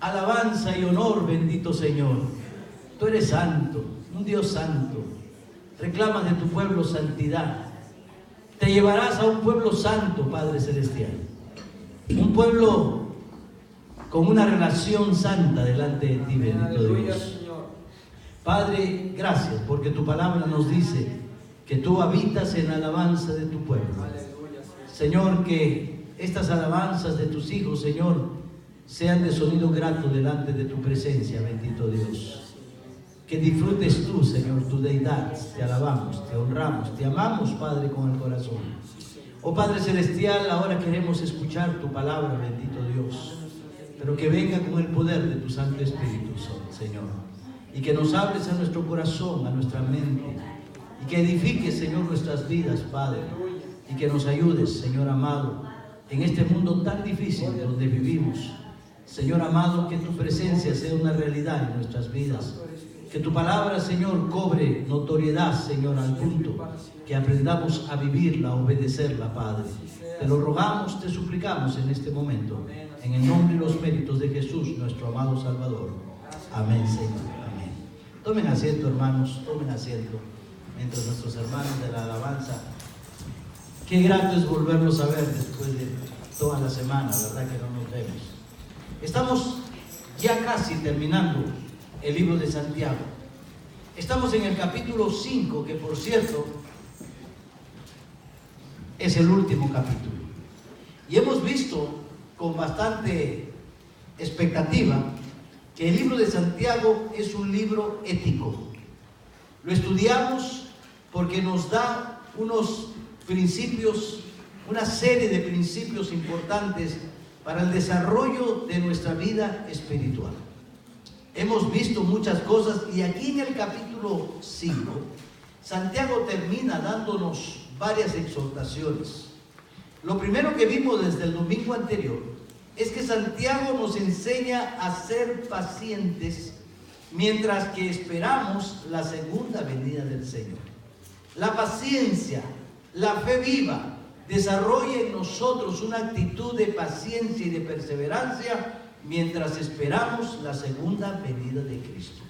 alabanza y honor, bendito Señor. Tú eres santo, un Dios santo. Reclamas de tu pueblo santidad. Te llevarás a un pueblo santo, Padre Celestial. Un pueblo con una relación santa delante de ti, bendito Dios. Padre, gracias porque tu palabra nos dice que tú habitas en la alabanza de tu pueblo. Señor, que estas alabanzas de tus hijos, Señor, sean de sonido grato delante de tu presencia, bendito Dios. Que disfrutes tú, Señor, tu deidad. Te alabamos, te honramos, te amamos, Padre, con el corazón. Oh Padre Celestial, ahora queremos escuchar tu palabra, bendito Dios, pero que venga con el poder de tu Santo Espíritu, Señor, y que nos hables a nuestro corazón, a nuestra mente, y que edifiques, Señor, nuestras vidas, Padre, y que nos ayudes, Señor amado, en este mundo tan difícil donde vivimos. Señor amado, que tu presencia sea una realidad en nuestras vidas. Que tu palabra, Señor, cobre notoriedad, Señor, al punto que aprendamos a vivirla, a obedecerla, Padre. Te lo rogamos, te suplicamos en este momento, en el nombre y los méritos de Jesús, nuestro amado Salvador. Amén, Señor. Amén. Tomen asiento, hermanos, tomen asiento, mientras nuestros hermanos de la alabanza. Qué grato es volverlos a ver después de toda la semana, ¿verdad que no nos vemos? Estamos ya casi terminando el libro de Santiago. Estamos en el capítulo 5, que por cierto es el último capítulo. Y hemos visto con bastante expectativa que el libro de Santiago es un libro ético. Lo estudiamos porque nos da unos principios, una serie de principios importantes para el desarrollo de nuestra vida espiritual. Hemos visto muchas cosas y aquí en el capítulo 5, Santiago termina dándonos varias exhortaciones. Lo primero que vimos desde el domingo anterior es que Santiago nos enseña a ser pacientes mientras que esperamos la segunda venida del Señor. La paciencia, la fe viva, desarrolla en nosotros una actitud de paciencia y de perseverancia mientras esperamos la segunda venida de Cristo.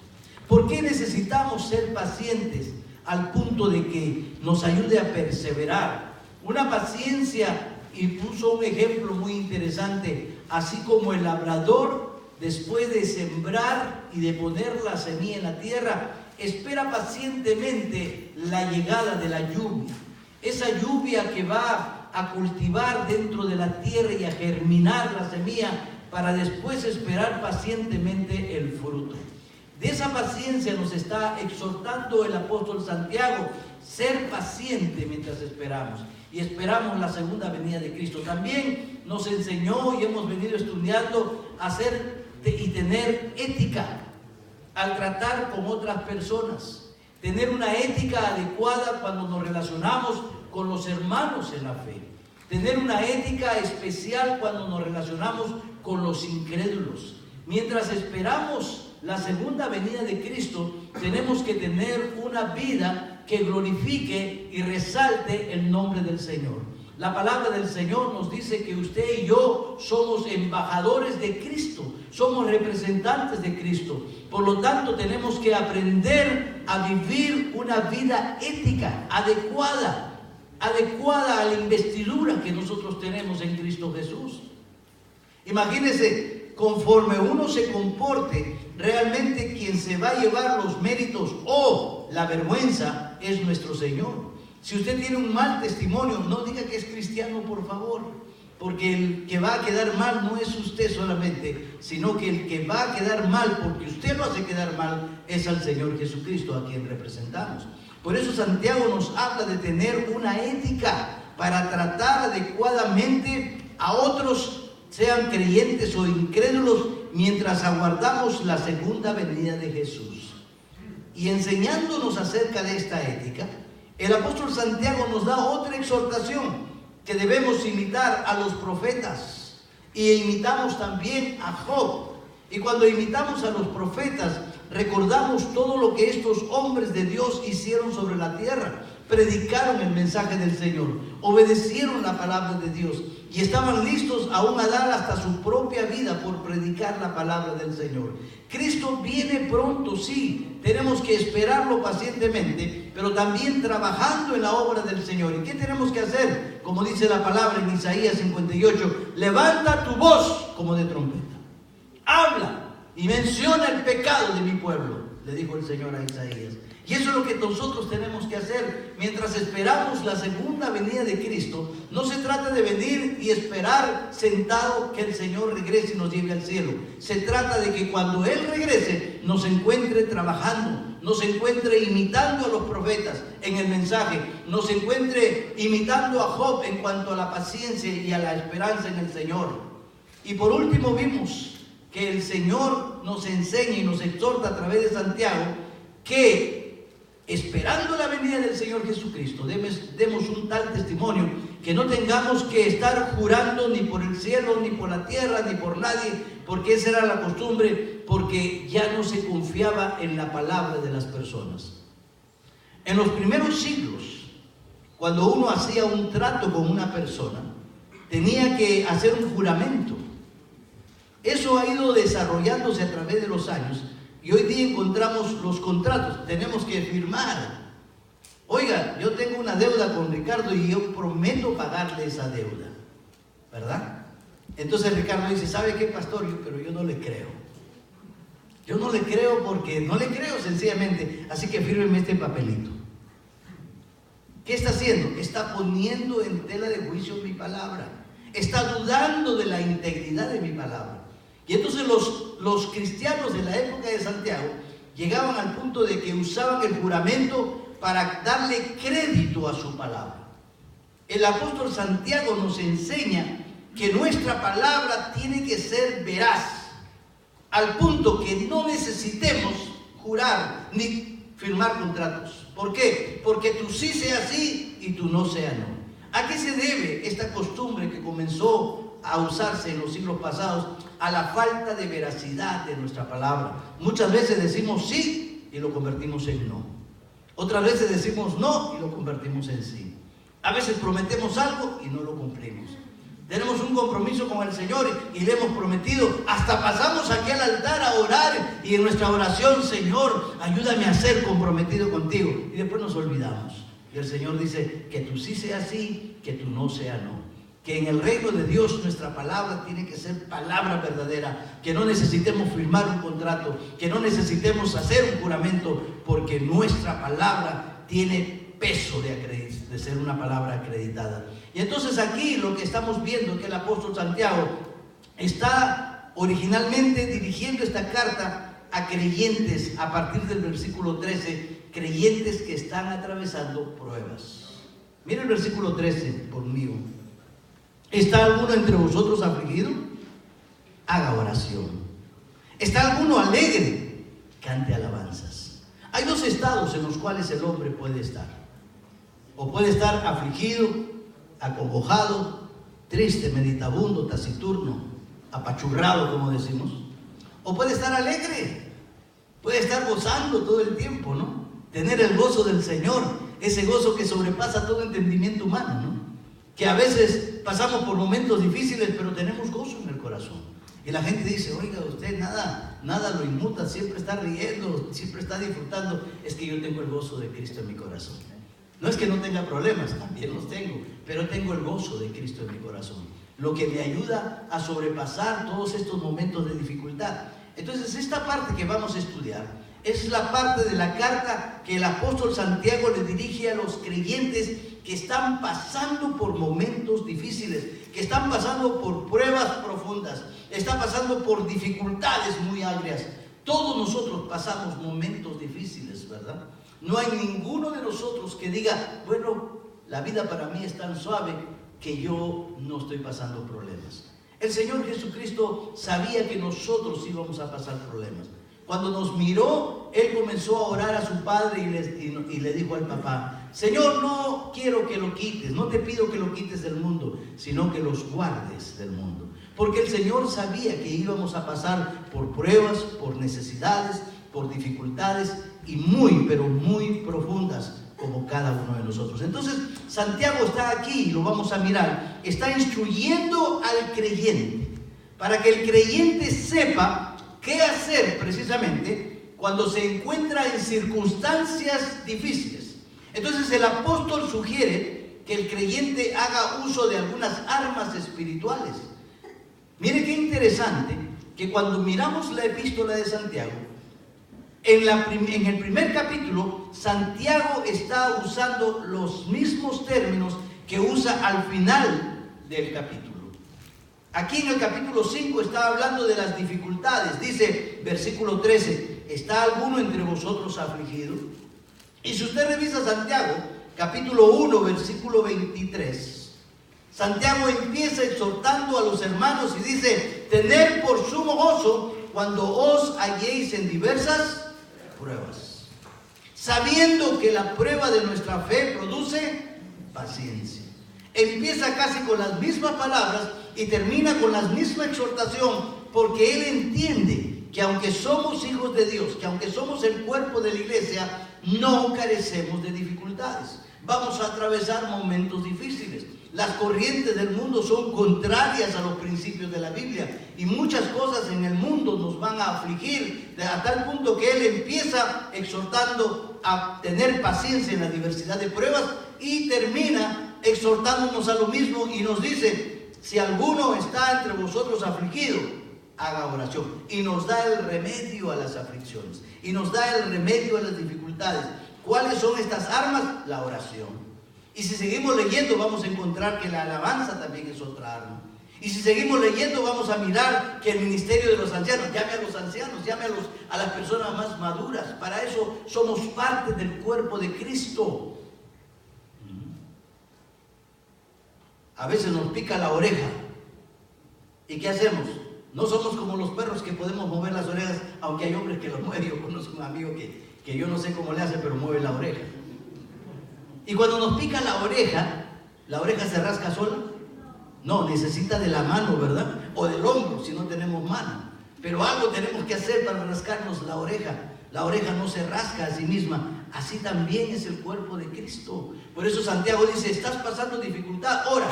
¿Por qué necesitamos ser pacientes al punto de que nos ayude a perseverar? Una paciencia, y puso un ejemplo muy interesante, así como el labrador, después de sembrar y de poner la semilla en la tierra, espera pacientemente la llegada de la lluvia. Esa lluvia que va a cultivar dentro de la tierra y a germinar la semilla para después esperar pacientemente el fruto. De esa paciencia nos está exhortando el apóstol Santiago, ser paciente mientras esperamos. Y esperamos la segunda venida de Cristo. También nos enseñó y hemos venido estudiando a ser y tener ética al tratar con otras personas. Tener una ética adecuada cuando nos relacionamos con los hermanos en la fe. Tener una ética especial cuando nos relacionamos con los incrédulos. Mientras esperamos la segunda venida de Cristo, tenemos que tener una vida que glorifique y resalte el nombre del Señor. La palabra del Señor nos dice que usted y yo somos embajadores de Cristo, somos representantes de Cristo. Por lo tanto, tenemos que aprender a vivir una vida ética, adecuada a la investidura que nosotros tenemos en Cristo Jesús. Imagínese, conforme uno se comporte, realmente quien se va a llevar los méritos o la vergüenza es nuestro Señor. Si usted tiene un mal testimonio, no diga que es cristiano, por favor, porque el que va a quedar mal no es usted solamente, sino que el que va a quedar mal, porque usted lo hace quedar mal, es al Señor Jesucristo, a quien representamos. Por eso Santiago nos habla de tener una ética para tratar adecuadamente a otros, sean creyentes o incrédulos, mientras aguardamos la segunda venida de Jesús. Y enseñándonos acerca de esta ética, el apóstol Santiago nos da otra exhortación, que debemos imitar a los profetas, y imitamos también a Job. Y cuando imitamos a los profetas, recordamos todo lo que estos hombres de Dios hicieron sobre la tierra. predicaron el mensaje del Señor, obedecieron la palabra de Dios y estaban listos aún a dar hasta su propia vida por predicar la palabra del Señor. Cristo viene pronto, sí, tenemos que esperarlo pacientemente, pero también trabajando en la obra del Señor. ¿Y qué tenemos que hacer? Como dice la palabra en Isaías 58, levanta tu voz como de trompeta, habla y menciona el pecado de mi pueblo, le dijo el Señor a Isaías. Y eso es lo que nosotros tenemos que hacer mientras esperamos la segunda venida de Cristo. No se trata de venir y esperar sentado que el Señor regrese y nos lleve al cielo. Se trata de que cuando Él regrese nos encuentre trabajando, nos encuentre imitando a los profetas en el mensaje, nos encuentre imitando a Job en cuanto a la paciencia y a la esperanza en el Señor. Y por último vimos que el Señor nos enseña y nos exhorta a través de Santiago que esperando la venida del Señor Jesucristo, demos un tal testimonio que no tengamos que estar jurando ni por el cielo, ni por la tierra, ni por nadie, porque esa era la costumbre, porque ya no se confiaba en la palabra de las personas. En los primeros siglos, cuando uno hacía un trato con una persona, tenía que hacer un juramento. Eso ha ido desarrollándose a través de los años. Y hoy día encontramos los contratos, tenemos que firmar. Oiga, yo tengo una deuda con Ricardo y yo prometo pagarle esa deuda, ¿verdad? Entonces Ricardo dice, ¿sabe qué, pastor? Pero yo no le creo. Yo no le creo porque no le creo sencillamente, así que fírmeme este papelito. ¿Qué está haciendo? Está poniendo en tela de juicio mi palabra. Está dudando de la integridad de mi palabra. Y entonces los cristianos de la época de Santiago llegaban al punto de que usaban el juramento para darle crédito a su palabra. El apóstol Santiago nos enseña que nuestra palabra tiene que ser veraz, al punto que no necesitemos jurar ni firmar contratos. ¿Por qué? Porque tu sí sea sí y tu no sea no. ¿A qué se debe esta costumbre que comenzó a usarse en los siglos pasados? A la falta de veracidad de nuestra palabra. Muchas veces decimos sí y lo convertimos en no. Otras veces decimos no y lo convertimos en sí. A veces prometemos algo y no lo cumplimos. Tenemos un compromiso con el Señor y le hemos prometido, hasta pasamos aquí al altar a orar y en nuestra oración, Señor, ayúdame a ser comprometido contigo. Y después nos olvidamos. Y el Señor dice que tu sí sea sí, que tu no sea no. Que en el reino de Dios nuestra palabra tiene que ser palabra verdadera, que no necesitemos firmar un contrato, que no necesitemos hacer un juramento, porque nuestra palabra tiene peso de ser una palabra acreditada. Y entonces aquí lo que estamos viendo es que el apóstol Santiago está originalmente dirigiendo esta carta a creyentes a partir del versículo 13, creyentes que están atravesando pruebas. Mira el versículo 13 conmigo. ¿Está alguno entre vosotros afligido? Haga oración. ¿Está alguno alegre? Cante alabanzas. Hay dos estados en los cuales el hombre puede estar. O puede estar afligido, acongojado, triste, meditabundo, taciturno, apachurrado, como decimos. O puede estar alegre, puede estar gozando todo el tiempo, ¿no? Tener el gozo del Señor, ese gozo que sobrepasa todo entendimiento humano, ¿no? Que a veces pasamos por momentos difíciles, pero tenemos gozo en el corazón. Y la gente dice, oiga, usted nada lo inmuta, siempre está riendo, siempre está disfrutando. Es que yo tengo el gozo de Cristo en mi corazón. No es que no tenga problemas, también los tengo, pero tengo el gozo de Cristo en mi corazón. Lo que me ayuda a sobrepasar todos estos momentos de dificultad. Entonces, esta parte que vamos a estudiar es la parte de la carta que el apóstol Santiago le dirige a los creyentes que están pasando por momentos difíciles, que están pasando por pruebas profundas, están pasando por dificultades muy agrias. Todos nosotros pasamos momentos difíciles, ¿verdad? No hay ninguno de nosotros que diga, bueno, la vida para mí es tan suave que yo no estoy pasando problemas. El Señor Jesucristo sabía que nosotros íbamos a pasar problemas. Cuando nos miró, Él comenzó a orar a su Padre y le dijo al papá, Señor, no quiero que lo quites, no te pido que lo quites del mundo, sino que los guardes del mundo. Porque el Señor sabía que íbamos a pasar por pruebas, por necesidades, por dificultades y muy, pero muy profundas. como cada uno de nosotros. Entonces, Santiago está aquí, y lo vamos a mirar, está instruyendo al creyente, para que el creyente sepa qué hacer precisamente cuando se encuentra en circunstancias difíciles. Entonces, el apóstol sugiere que el creyente haga uso de algunas armas espirituales. Mire qué interesante que cuando miramos la epístola de Santiago, en el primer capítulo, Santiago está usando los mismos términos que usa al final del capítulo. Aquí en el capítulo 5 está hablando de las dificultades. Dice, versículo 13, ¿está alguno entre vosotros afligido? Y si usted revisa Santiago, capítulo 1, versículo 23, Santiago empieza exhortando a los hermanos y dice, tened por sumo gozo cuando os halléis en diversas pruebas, sabiendo que la prueba de nuestra fe produce paciencia. Empieza casi con las mismas palabras y termina con la misma exhortación, porque él entiende que aunque somos hijos de Dios, que aunque somos el cuerpo de la iglesia, no carecemos de dificultades. Vamos a atravesar momentos difíciles. Las corrientes del mundo son contrarias a los principios de la Biblia y muchas cosas en el mundo nos van a afligir a tal punto que él empieza exhortando a tener paciencia en la diversidad de pruebas y termina exhortándonos a lo mismo y nos dice, si alguno está entre vosotros afligido, haga oración, y nos da el remedio a las aflicciones y nos da el remedio a las dificultades. ¿Cuáles son estas armas? La oración. Y si seguimos leyendo vamos a encontrar que la alabanza también es otra arma. Y si seguimos leyendo vamos a mirar que el ministerio de los ancianos, llame a los ancianos, llame a las personas más maduras. Para eso somos parte del cuerpo de Cristo. A veces nos pica la oreja. ¿Y qué hacemos? No somos como los perros que podemos mover las orejas, aunque hay hombres que lo mueven. Yo conozco un amigo que yo no sé cómo le hace, pero mueve la oreja. Y cuando nos pica la oreja se rasca sola. No, necesita de la mano, ¿verdad? O del hombro, si no tenemos mano. Pero algo tenemos que hacer para rascarnos la oreja. La oreja no se rasca a sí misma. Así también es el cuerpo de Cristo. Por eso Santiago dice, estás pasando dificultad, ora.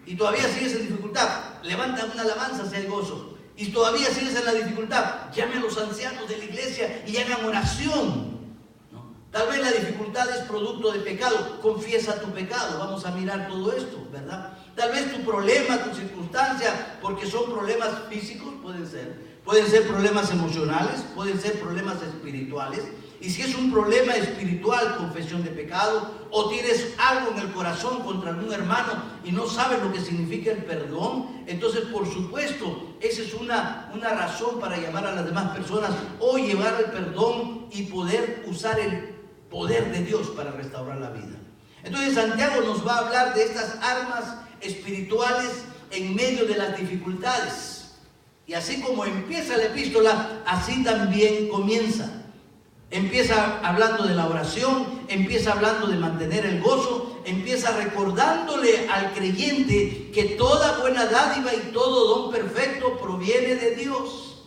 Y todavía sigues en dificultad, levanta una alabanza, sea el gozo. Y todavía sigues en la dificultad, llame a los ancianos de la iglesia y hagan oración. Tal vez la dificultad es producto de pecado, confiesa tu pecado, vamos a mirar todo esto, ¿verdad? Tal vez tu problema, tu circunstancia, porque son problemas físicos, pueden ser problemas emocionales, pueden ser problemas espirituales. Y si es un problema espiritual, confesión de pecado, o tienes algo en el corazón contra algún hermano y no sabes lo que significa el perdón, entonces por supuesto, esa es una razón para llamar a las demás personas o llevar el perdón y poder usar el poder de Dios para restaurar la vida. Entonces Santiago nos va a hablar de estas armas espirituales en medio de las dificultades. Y así como empieza la epístola, así también comienza. Empieza hablando de la oración, empieza hablando de mantener el gozo, empieza recordándole al creyente que toda buena dádiva y todo don perfecto proviene de Dios.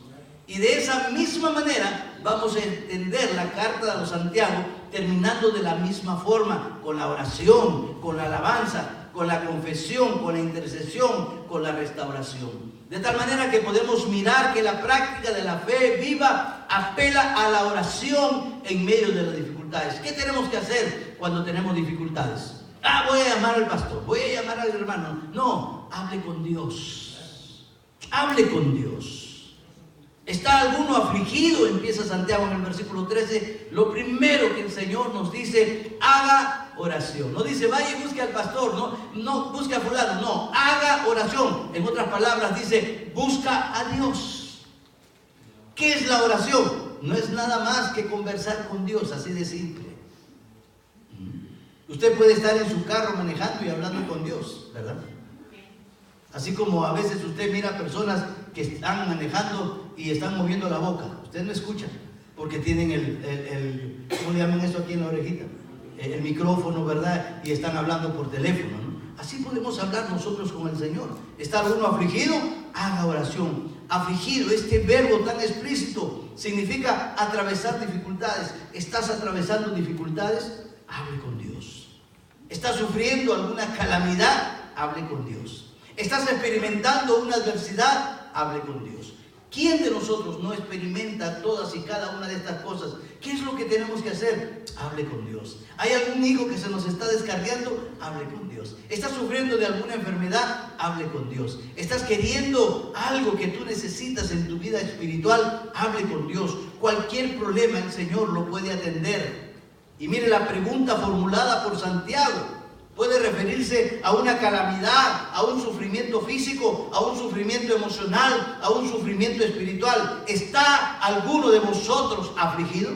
Y de esa misma manera vamos a entender la carta de los Santiago terminando de la misma forma, con la oración, con la alabanza, con la confesión, con la intercesión, con la restauración. De tal manera que podemos mirar que la práctica de la fe viva apela a la oración en medio de las dificultades. ¿Qué tenemos que hacer cuando tenemos dificultades? Voy a llamar al pastor, voy a llamar al hermano. No, hable con Dios. Hable con Dios. ¿Está alguno afligido? Empieza Santiago en el versículo 13. Lo primero que el Señor nos dice, haga oración. No dice, vaya y busque al pastor, no busque a fulano, no, haga oración. En otras palabras dice, busca a Dios. ¿Qué es la oración? No es nada más que conversar con Dios, así de simple. Usted puede estar en su carro manejando y hablando con Dios, ¿verdad? Así como a veces usted mira personas que están manejando y están moviendo la boca. Usted no escucha, porque tienen ¿cómo le llaman eso aquí en la orejita? El micrófono, ¿verdad? Y están hablando por teléfono, ¿no? Así podemos hablar nosotros con el Señor. ¿Está alguno afligido? Haga oración. Afligido, este verbo tan explícito, significa atravesar dificultades. ¿Estás atravesando dificultades? hable con Dios. ¿Estás sufriendo alguna calamidad? Hable con Dios. ¿Estás experimentando una adversidad? Hable con Dios. ¿Quién de nosotros no experimenta todas y cada una de estas cosas? ¿Qué es lo que tenemos que hacer? Hable con Dios. ¿Hay algún hijo que se nos está descarriando? Hable con Dios. ¿Estás sufriendo de alguna enfermedad? Hable con Dios. ¿Estás queriendo algo que tú necesitas en tu vida espiritual? Hable con Dios. Cualquier problema el Señor lo puede atender. Y mire, la pregunta formulada por Santiago puede referirse a una calamidad, a un sufrimiento físico, a un sufrimiento emocional, a un sufrimiento espiritual. ¿Está alguno de vosotros afligido?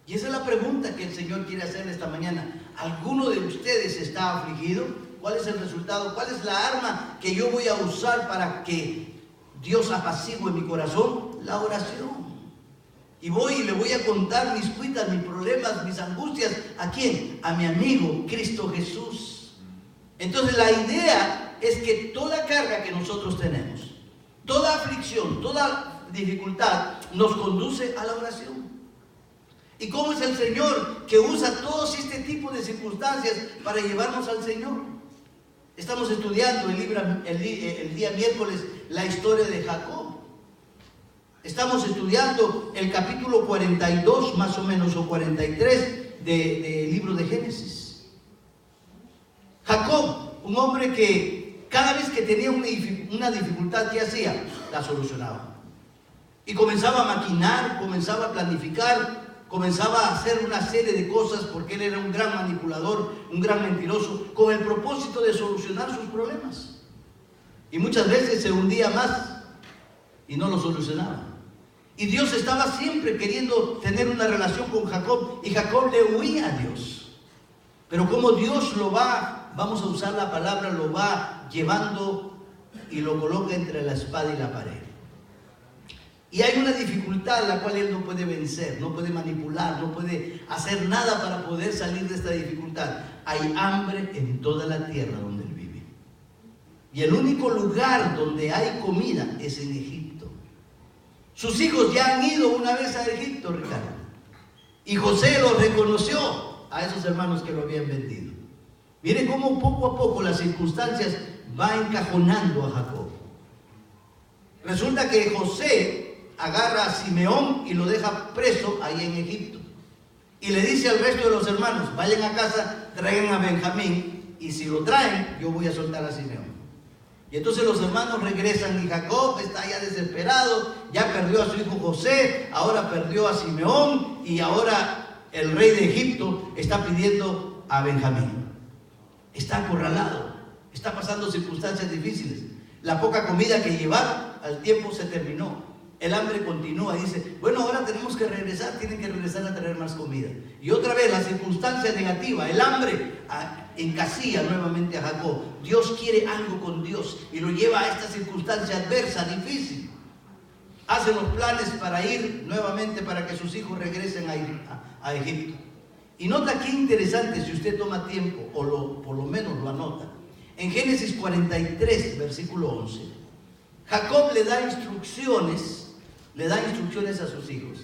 Y esa es la pregunta que el Señor quiere hacer esta mañana. ¿Alguno de ustedes está afligido? ¿Cuál es el resultado? ¿Cuál es la arma que yo voy a usar para que Dios apacigüe mi corazón? La oración. Y le voy a contar mis cuitas, mis problemas, mis angustias. ¿A quién? A mi amigo Cristo Jesús. Entonces la idea es que toda carga que nosotros tenemos, toda aflicción, toda dificultad, nos conduce a la oración. ¿Y cómo es el Señor que usa todos este tipo de circunstancias para llevarnos al Señor? Estamos estudiando el día miércoles la historia de Jacob. Estamos estudiando el capítulo 42 más o menos, o 43 del libro de Génesis. Jacob, un hombre que cada vez que tenía una dificultad, ¿qué hacía? La solucionaba. Y comenzaba a maquinar, comenzaba a planificar, comenzaba a hacer una serie de cosas, porque él era un gran manipulador, un gran mentiroso, con el propósito de solucionar sus problemas. Y muchas veces se hundía más y no lo solucionaba. Y Dios estaba siempre queriendo tener una relación con Jacob, y Jacob le huía a Dios. Pero como Dios vamos a usar la palabra, lo va llevando y lo coloca entre la espada y la pared. Y hay una dificultad la cual él no puede vencer, no puede manipular, no puede hacer nada para poder salir de esta dificultad. Hay hambre en toda la tierra donde él vive. Y el único lugar donde hay comida es en Egipto. Sus hijos ya han ido una vez a Egipto, Ricardo. Y José los reconoció a esos hermanos que lo habían vendido. Miren cómo poco a poco las circunstancias van encajonando a Jacob. Resulta que José agarra a Simeón y lo deja preso ahí en Egipto. Y le dice al resto de los hermanos: vayan a casa, traigan a Benjamín, y si lo traen, yo voy a soltar a Simeón. Y entonces los hermanos regresan, y Jacob está ya desesperado, ya perdió a su hijo José, ahora perdió a Simeón, y ahora el rey de Egipto está pidiendo a Benjamín. Está acorralado, está pasando circunstancias difíciles. La poca comida que llevaba, al tiempo se terminó. El hambre continúa, dice: bueno, ahora tenemos que regresar, tienen que regresar a traer más comida. Y otra vez la circunstancia negativa, el hambre, encasilla nuevamente a Jacob. Dios quiere algo con Dios y lo lleva a esta circunstancia adversa, difícil. Hace los planes para ir nuevamente, para que sus hijos regresen a Egipto. Y nota qué interesante, si usted toma tiempo, o por lo menos lo anota. En Génesis 43, versículo 11, Jacob le da instrucciones a sus hijos.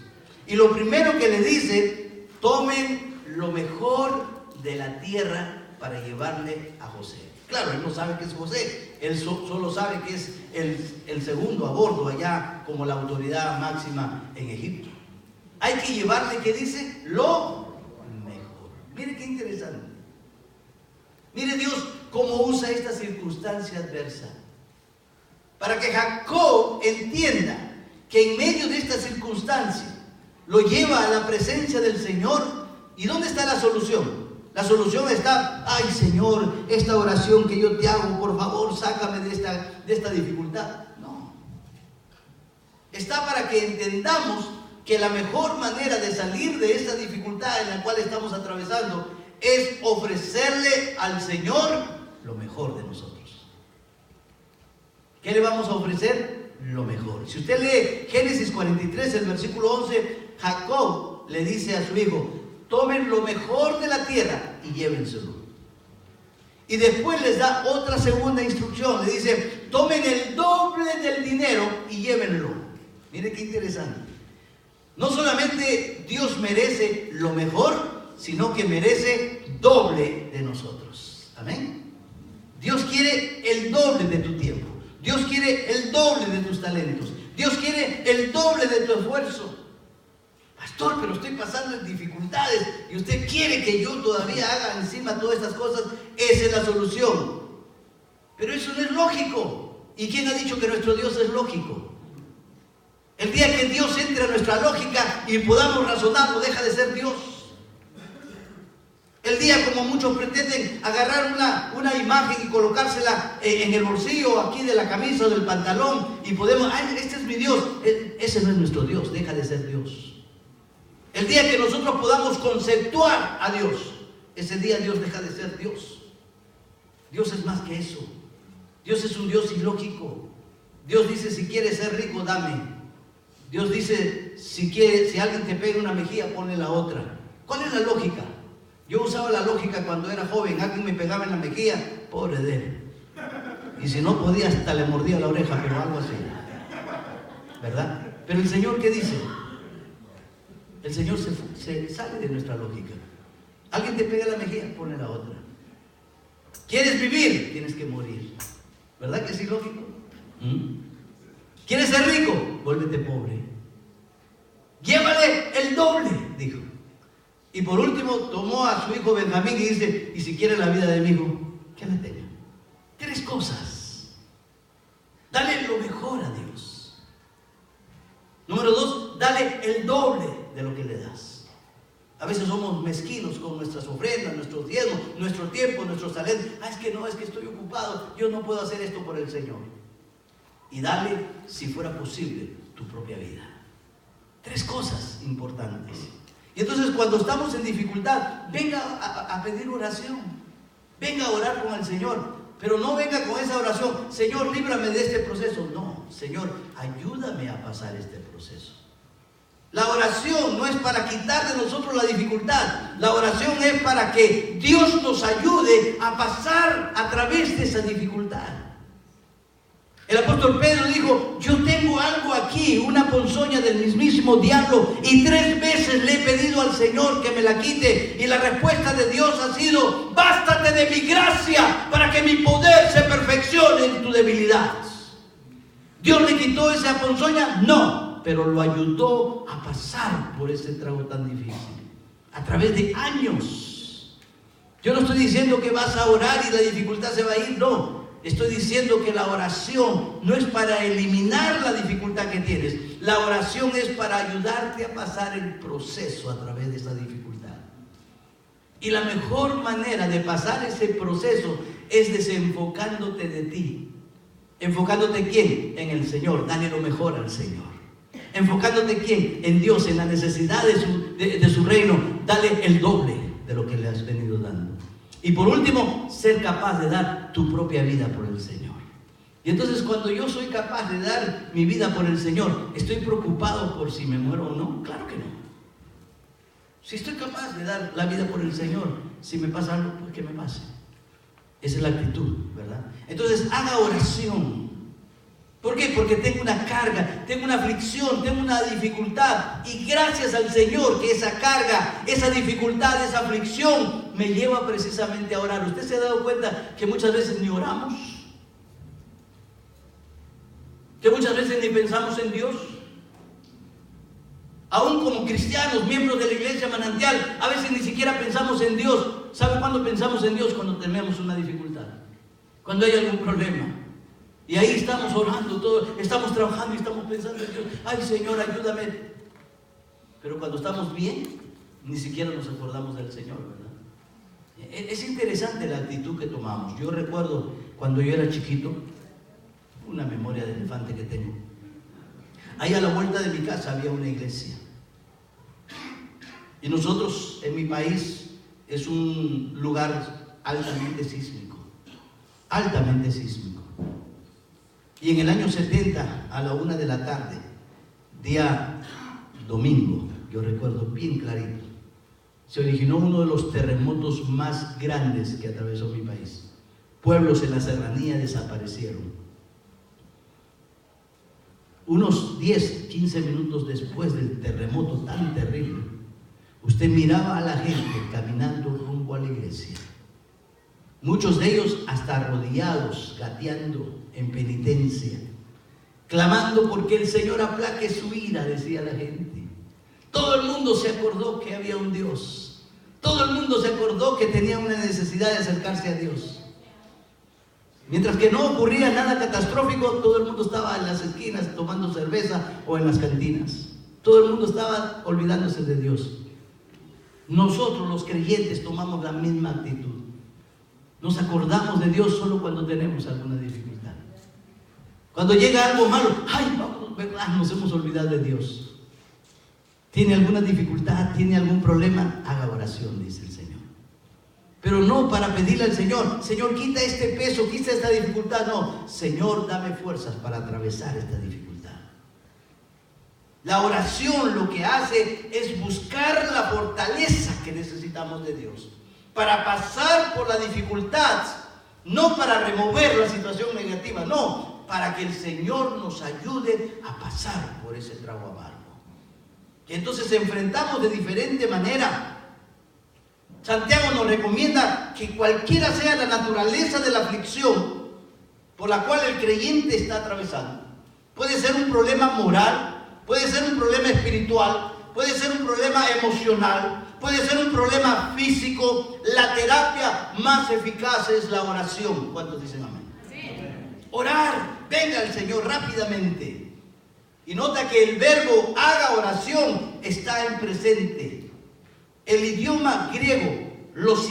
Y lo primero que le dice: tomen lo mejor de la tierra para llevarle a José. Claro, él no sabe que es José, él solo sabe que es el segundo a bordo allá, como la autoridad máxima en Egipto. Hay que llevarle, ¿qué dice? Lo mejor. Mire qué interesante. Mire Dios cómo usa esta circunstancia adversa para que Jacob entienda que en medio de esta circunstancia lo lleva a la presencia del Señor. ¿Y dónde está la solución? La solución está: ay Señor, esta oración que yo te hago, por favor, sácame de esta dificultad. No. Está para que entendamos que la mejor manera de salir de esta dificultad en la cual estamos atravesando es ofrecerle al Señor lo mejor de nosotros. ¿Qué le vamos a ofrecer? Lo mejor. Si usted lee Génesis 43, el versículo 11, Jacob le dice a su hijo: tomen lo mejor de la tierra y llévenselo. Y después les da otra segunda instrucción, le dice: tomen el doble del dinero y llévenlo. Mire qué interesante. No solamente Dios merece lo mejor, sino que merece doble de nosotros. Amén. Dios quiere el doble de tu tiempo. Dios quiere el doble de tus talentos. Dios quiere el doble de tu esfuerzo. Pastor, pero estoy pasando en dificultades y usted quiere que yo todavía haga encima todas estas cosas. Esa es la solución. Pero eso no es lógico. ¿Y quién ha dicho que nuestro Dios es lógico? El día que Dios entre a nuestra lógica y podamos razonarlo, deja de ser Dios. El día, como muchos pretenden, agarrar una imagen y colocársela en el bolsillo aquí de la camisa o del pantalón y podemos, ay, este es mi Dios. Ese no es nuestro Dios, deja de ser Dios. El día que nosotros podamos conceptuar a Dios, ese día Dios deja de ser Dios. Dios es más que eso. Dios es un Dios ilógico. Dios dice, si quieres ser rico, dame. Dios dice, si alguien te pega una mejilla, ponle la otra. ¿Cuál es la lógica? Yo usaba la lógica cuando era joven. Alguien me pegaba en la mejilla, pobre de él. Y si no podía, hasta le mordía la oreja, pero algo así. ¿Verdad? Pero el Señor, ¿qué dice? El Señor se sale de nuestra lógica. Alguien te pega la mejilla, ponle la otra. ¿Quieres vivir? Tienes que morir. ¿Verdad que es ilógico? ¿Quieres ser rico? Vuélvete pobre. Llévale el doble, dijo. Y por último tomó a su hijo Benjamín y dice, y si quiere la vida de mi hijo, ¿qué le tenga? 3 cosas. Dale lo mejor a Dios. Número 2, dale el doble de lo que le das. A veces somos mezquinos con nuestras ofrendas, nuestros diezmos, nuestro tiempo, nuestros talentos. Es que estoy ocupado, yo no puedo hacer esto por el Señor. Y dale, si fuera posible, tu propia vida. 3 cosas importantes. Y entonces cuando estamos en dificultad, venga a pedir oración. Venga a orar con el Señor. Pero no venga con esa oración, Señor, líbrame de este proceso. No, Señor, ayúdame a pasar este proceso. La oración no es para quitar de nosotros la dificultad. La oración es para que Dios nos ayude a pasar a través de esa dificultad. El apóstol Pedro dijo, yo tengo algo aquí, una ponzoña del mismísimo diablo, y 3 veces le he pedido al Señor que me la quite, y la respuesta de Dios ha sido, bástate de mi gracia para que mi poder se perfeccione en tu debilidad. ¿Dios le quitó esa ponzoña? No, pero lo ayudó a pasar por ese trago tan difícil, a través de años. Yo no estoy diciendo que vas a orar y la dificultad se va a ir, no. Estoy diciendo que la oración no es para eliminar la dificultad que tienes. La oración es para ayudarte a pasar el proceso a través de esa dificultad. Y la mejor manera de pasar ese proceso es desenfocándote de ti. ¿Enfocándote en quién? En el Señor. Dale lo mejor al Señor. ¿Enfocándote en quién? En Dios, en la necesidad de su reino. Dale el doble de lo que le has venido dando. Y por último, ser capaz de dar tu propia vida por el Señor. Y entonces cuando yo soy capaz de dar mi vida por el Señor, ¿estoy preocupado por si me muero o no? Claro que no. Si estoy capaz de dar la vida por el Señor, si me pasa algo, pues que me pase. Esa es la actitud, ¿verdad? Entonces haga oración. ¿Por qué? Porque tengo una carga, tengo una aflicción, tengo una dificultad. Y gracias al Señor que esa carga, esa dificultad, esa aflicción me lleva precisamente a orar. ¿Usted se ha dado cuenta que muchas veces ni oramos? Que muchas veces ni pensamos en Dios. Aún como cristianos, miembros de la iglesia Manantial, a veces ni siquiera pensamos en Dios. ¿Sabe cuándo pensamos en Dios? Cuando tenemos una dificultad, cuando hay algún problema. Y ahí estamos orando, todo, estamos trabajando y estamos pensando en Dios. Ay, Señor, ayúdame. Pero cuando estamos bien, ni siquiera nos acordamos del Señor, ¿verdad? Es interesante la actitud que tomamos. Yo recuerdo cuando yo era chiquito, una memoria de elefante que tengo. Ahí a la vuelta de mi casa había una iglesia. Y nosotros, en mi país, es un lugar altamente sísmico. Altamente sísmico. Y en el año 70, a la 1 de la tarde, día domingo, yo recuerdo bien clarito, se originó uno de los terremotos más grandes que atravesó mi país. Pueblos en la serranía desaparecieron. Unos 10, 15 minutos después del terremoto tan terrible, usted miraba a la gente caminando rumbo a la iglesia. Muchos de ellos hasta arrodillados, gateando en penitencia, clamando porque el Señor aplaque su ira, decía la gente. Todo el mundo se acordó que había un Dios. Todo el mundo se acordó que tenía una necesidad de acercarse a Dios. Mientras que no ocurría nada catastrófico, todo el mundo estaba en las esquinas tomando cerveza o en las cantinas. Todo el mundo estaba olvidándose de Dios. Nosotros los creyentes tomamos la misma actitud. Nos acordamos de Dios solo cuando tenemos alguna dificultad. Cuando llega algo malo, ay, vamos, ¿verdad? Nos hemos olvidado de Dios. ¿Tiene alguna dificultad? ¿Tiene algún problema? Haga oración, dice el Señor. Pero no para pedirle al Señor, Señor, quita este peso, quita esta dificultad. No, Señor, dame fuerzas para atravesar esta dificultad. La oración lo que hace es buscar la fortaleza que necesitamos de Dios para pasar por la dificultad, no para remover la situación negativa, no, para que el Señor nos ayude a pasar por ese trago amargo. Y entonces enfrentamos de diferente manera. Santiago nos recomienda que cualquiera sea la naturaleza de la aflicción por la cual el creyente está atravesando. Puede ser un problema moral, puede ser un problema espiritual, puede ser un problema emocional, puede ser un problema físico. La terapia más eficaz es la oración. ¿Cuántos dicen amén? Sí. Orar, venga al Señor rápidamente. Y nota que el verbo haga oración está en presente. El idioma griego, los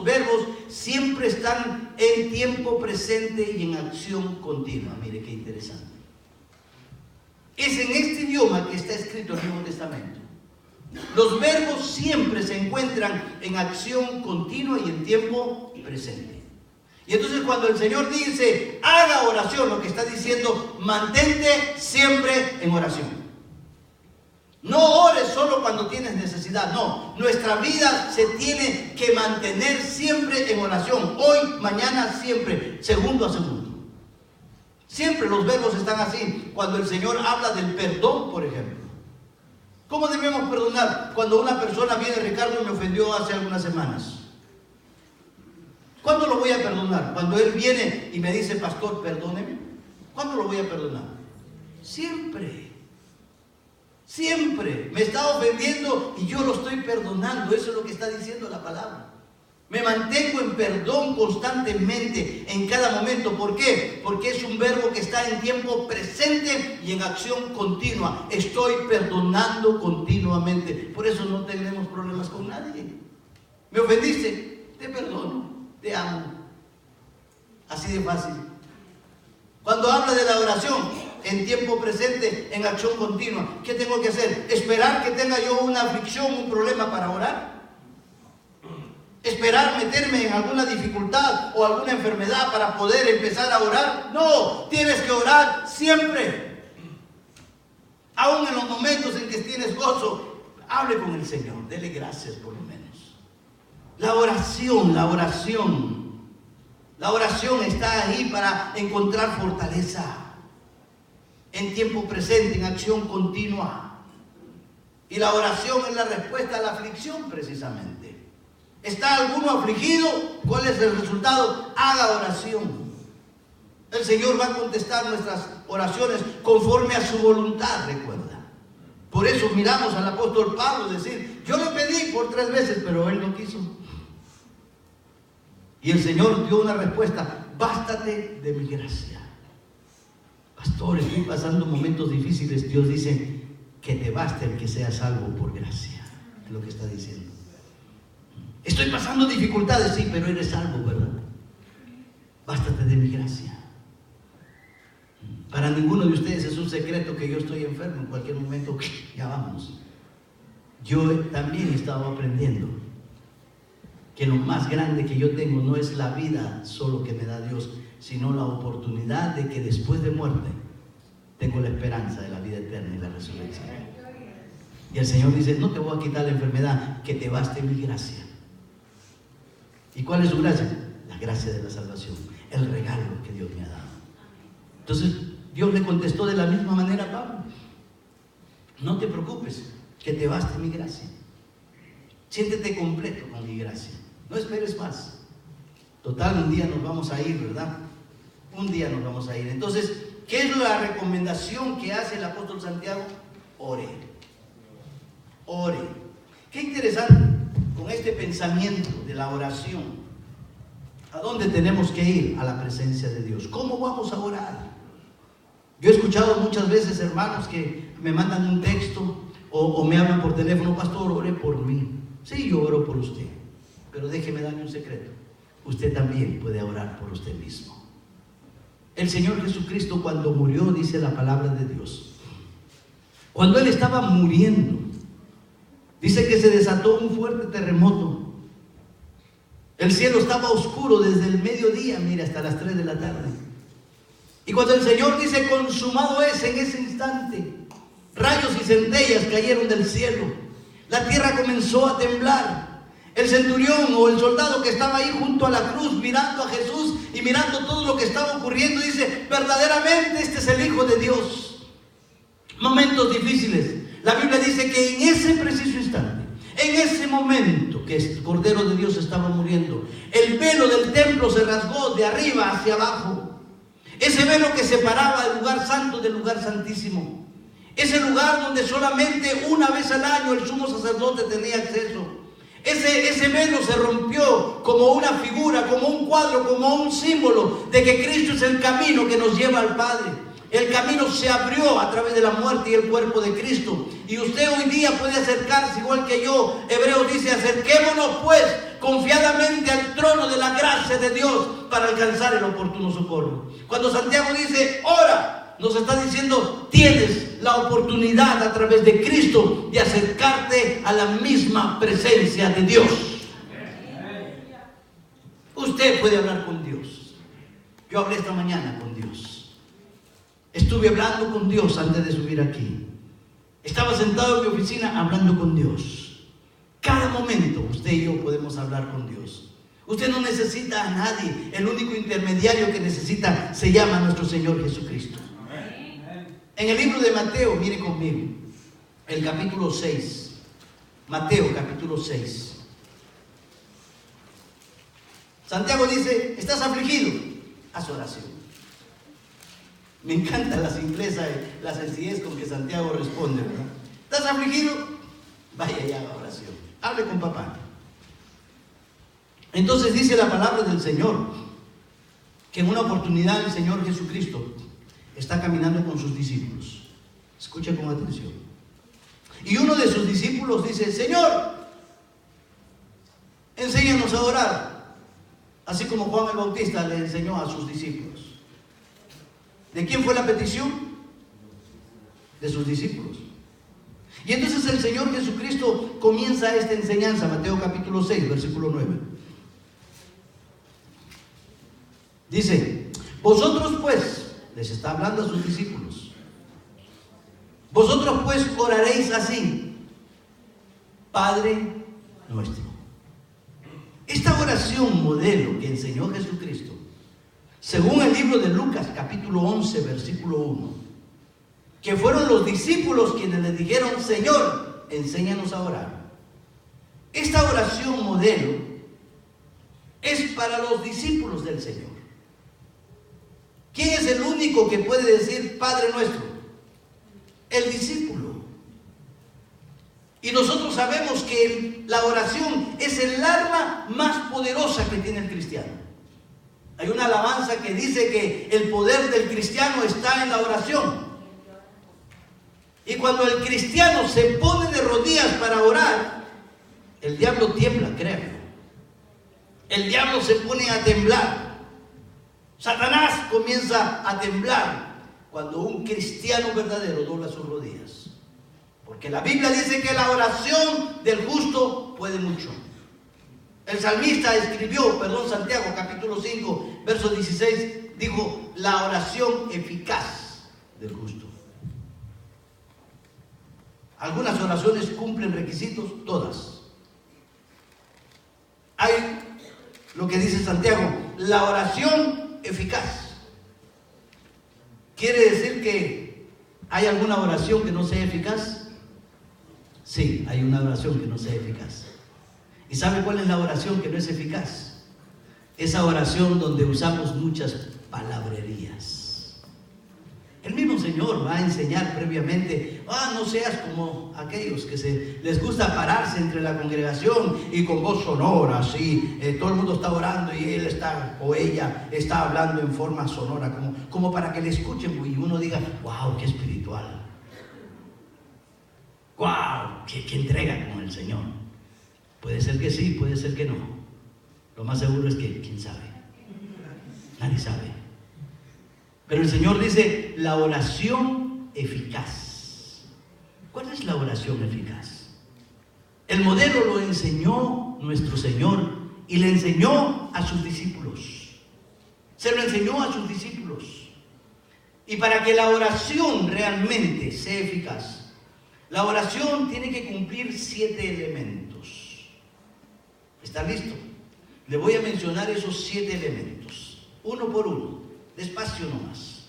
verbos siempre están en tiempo presente y en acción continua. Mire qué interesante. Es en este idioma que está escrito el Nuevo Testamento. Los verbos siempre se encuentran en acción continua y en tiempo presente. Y entonces cuando el Señor dice, haga oración, lo que está diciendo, mantente siempre en oración. No ores solo cuando tienes necesidad, no. Nuestra vida se tiene que mantener siempre en oración. Hoy, mañana, siempre, segundo a segundo. Siempre los verbos están así. Cuando el Señor habla del perdón, por ejemplo. ¿Cómo debemos perdonar? Cuando una persona viene, Ricardo me ofendió hace algunas semanas. ¿Cuándo lo voy a perdonar? Cuando él viene y me dice, pastor, perdóneme. ¿Cuándo lo voy a perdonar? Siempre. Siempre me está ofendiendo y yo lo estoy perdonando. Eso es lo que está diciendo la palabra. Me mantengo en perdón constantemente, en cada momento. ¿Por qué? Porque es un verbo que está en tiempo presente y en acción continua. Estoy perdonando continuamente. Por eso no tenemos problemas con nadie. ¿Me ofendiste? Te perdono, te amo. Así de fácil. Cuando habla de la oración, en tiempo presente, en acción continua, ¿qué tengo que hacer? ¿Esperar que tenga yo una aflicción, un problema para orar? ¿Esperar meterme en alguna dificultad o alguna enfermedad para poder empezar a orar? No, tienes que orar siempre. Aún en los momentos en que tienes gozo, hable con el Señor, dele gracias por lo menos. La oración está ahí para encontrar fortaleza. En tiempo presente, en acción continua. Y la oración es la respuesta a la aflicción precisamente. ¿Está alguno afligido? ¿Cuál es el resultado? Haga oración. El Señor va a contestar nuestras oraciones conforme a su voluntad, recuerda. Por eso miramos al apóstol Pablo decir, yo le pedí por 3 veces, pero él no quiso. Y el Señor dio una respuesta, bástate de mi gracia. Pastor, estoy pasando momentos difíciles. Dios dice que te baste el que seas salvo por gracia. Es lo que está diciendo. Estoy pasando dificultades, sí, pero eres salvo, ¿verdad? Bástate de mi gracia. Para ninguno de ustedes es un secreto que yo estoy enfermo. En cualquier momento, ya vamos. Yo también he estado aprendiendo que lo más grande que yo tengo no es la vida solo que me da Dios, sino la oportunidad de que después de muerte tengo la esperanza de la vida eterna y la resurrección. Y el Señor dice, no te voy a quitar la enfermedad, que te baste mi gracia. ¿Y cuál es su gracia? La gracia de la salvación, el regalo que Dios me ha dado. Entonces Dios le contestó de la misma manera a Pablo. No te preocupes, que te baste mi gracia. Siéntete completo con mi gracia. No esperes más. Total, un día nos vamos a ir, ¿verdad? Un día nos vamos a ir. Entonces, ¿qué es la recomendación que hace el apóstol Santiago? Ore. Ore. Qué interesante con este pensamiento de la oración. ¿A dónde tenemos que ir? A la presencia de Dios. ¿Cómo vamos a orar? Yo he escuchado muchas veces hermanos que me mandan un texto o me hablan por teléfono: pastor, ore por mí. Sí, yo oro por usted, pero déjeme darle un secreto. Usted también puede orar por usted mismo. El Señor Jesucristo, cuando murió, dice la palabra de Dios, cuando Él estaba muriendo, dice que se desató un fuerte terremoto. El cielo estaba oscuro desde el mediodía, mira, hasta las 3 de la tarde. Y cuando el Señor dice consumado es, en ese instante rayos y centellas cayeron del cielo. La tierra comenzó a temblar. El centurión o el soldado que estaba ahí junto a la cruz, mirando a Jesús y mirando todo lo que estaba ocurriendo, dice: verdaderamente este es el Hijo de Dios. Momentos difíciles. La Biblia dice que en ese preciso instante, en ese momento que el Cordero de Dios estaba muriendo, el velo del templo se rasgó de arriba hacia abajo. Ese velo que separaba el lugar santo del lugar santísimo. Ese lugar donde solamente una vez al año el sumo sacerdote tenía acceso. Ese velo se rompió como una figura, como un cuadro, como un símbolo de que Cristo es el camino que nos lleva al Padre. El camino se abrió a través de la muerte y el cuerpo de Cristo. Y usted hoy día puede acercarse igual que yo. Hebreos dice: acerquémonos pues confiadamente al trono de la gracia de Dios para alcanzar el oportuno socorro. Cuando Santiago dice ora, nos está diciendo: tienes la oportunidad a través de Cristo de acercarte a la misma presencia de Dios. Usted puede hablar con Dios. Yo hablé esta mañana con Dios. Estuve hablando con Dios antes de subir aquí. Estaba sentado en mi oficina hablando con Dios. Cada momento usted y yo podemos hablar con Dios. Usted no necesita a nadie. El único intermediario que necesita se llama nuestro Señor Jesucristo. En el libro de Mateo, mire conmigo, el capítulo 6. Mateo capítulo 6. Santiago dice: ¿estás afligido? Haz oración. Me encanta la simpleza y la sencillez con que Santiago responde, ¿verdad? ¿Estás afligido? Vaya ya a la oración. Hable con papá. Entonces dice la palabra del Señor que en una oportunidad el Señor Jesucristo está caminando con sus discípulos. Escucha con atención. Y uno de sus discípulos dice: Señor, enséñanos a orar, así como Juan el Bautista le enseñó a sus discípulos. ¿De quién fue la petición? De sus discípulos. Y entonces el Señor Jesucristo comienza esta enseñanza, Mateo capítulo 6, versículo 9. Dice: vosotros pues, les está hablando a sus discípulos, vosotros pues oraréis así: Padre nuestro. Esta oración modelo que enseñó Jesucristo, según el libro de Lucas capítulo 11 versículo 1, que fueron los discípulos quienes le dijeron: Señor, enséñanos a orar. Esta oración modelo es para los discípulos del Señor. ¿Quién es el único que puede decir Padre nuestro? El discípulo. Y nosotros sabemos que la oración es el arma más poderosa que tiene el cristiano. Hay una alabanza que dice que el poder del cristiano está en la oración. Y cuando el cristiano se pone de rodillas para orar, el diablo tiembla, créanme. El diablo se pone a temblar. Satanás comienza a temblar cuando un cristiano verdadero dobla sus rodillas. Porque la Biblia dice que la oración del justo puede mucho. El salmista escribió, Santiago capítulo 5, verso 16, dijo: la oración eficaz del justo. Algunas oraciones cumplen requisitos, todas. Hay lo que dice Santiago, la oración eficaz. ¿Quiere decir que hay alguna oración que no sea eficaz? Sí, hay una oración que no sea eficaz. ¿Y sabe cuál es la oración que no es eficaz? Esa oración donde usamos muchas palabrerías. El mismo Señor va a enseñar previamente: no seas como aquellos que les gusta pararse entre la congregación y con voz sonora, así, todo el mundo está orando y él está o ella está hablando en forma sonora, como para que le escuchen y uno diga: wow, qué espiritual, wow, qué entrega con el Señor. Puede ser que sí, puede ser que no. Lo más seguro es que, ¿quién sabe? Nadie sabe. Pero el Señor dice: la oración eficaz. ¿Cuál es la oración eficaz? El modelo lo enseñó nuestro Señor y le enseñó a sus discípulos. Se lo enseñó a sus discípulos. Y para que la oración realmente sea eficaz, la oración tiene que cumplir 7 elementos. ¿Está listo? Le voy a mencionar esos 7 elementos, uno por uno, despacio nomás,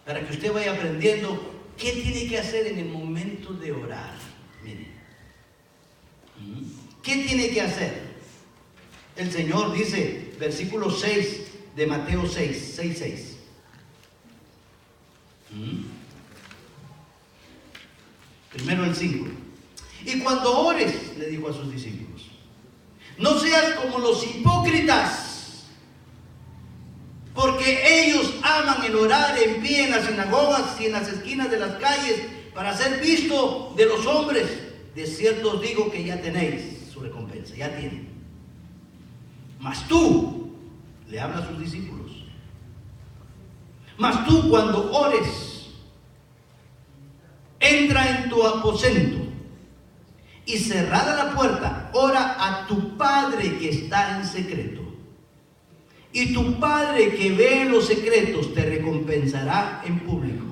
para que usted vaya aprendiendo qué tiene que hacer en el momento de orar. Mire, ¿qué tiene que hacer? El Señor dice, versículo 6 de Mateo 6:6. Primero el 5. Y cuando ores, le dijo a sus discípulos, no seas como los hipócritas, porque ellos aman el orar en pie en las sinagogas y en las esquinas de las calles para ser visto de los hombres. De cierto os digo que ya tenéis su recompensa, ya tienen. Mas tú, le habla a sus discípulos, mas tú cuando ores, entra en tu aposento y cerrada la puerta, ora a tu Padre que está en secreto. Y tu Padre que ve en los secretos te recompensará en público.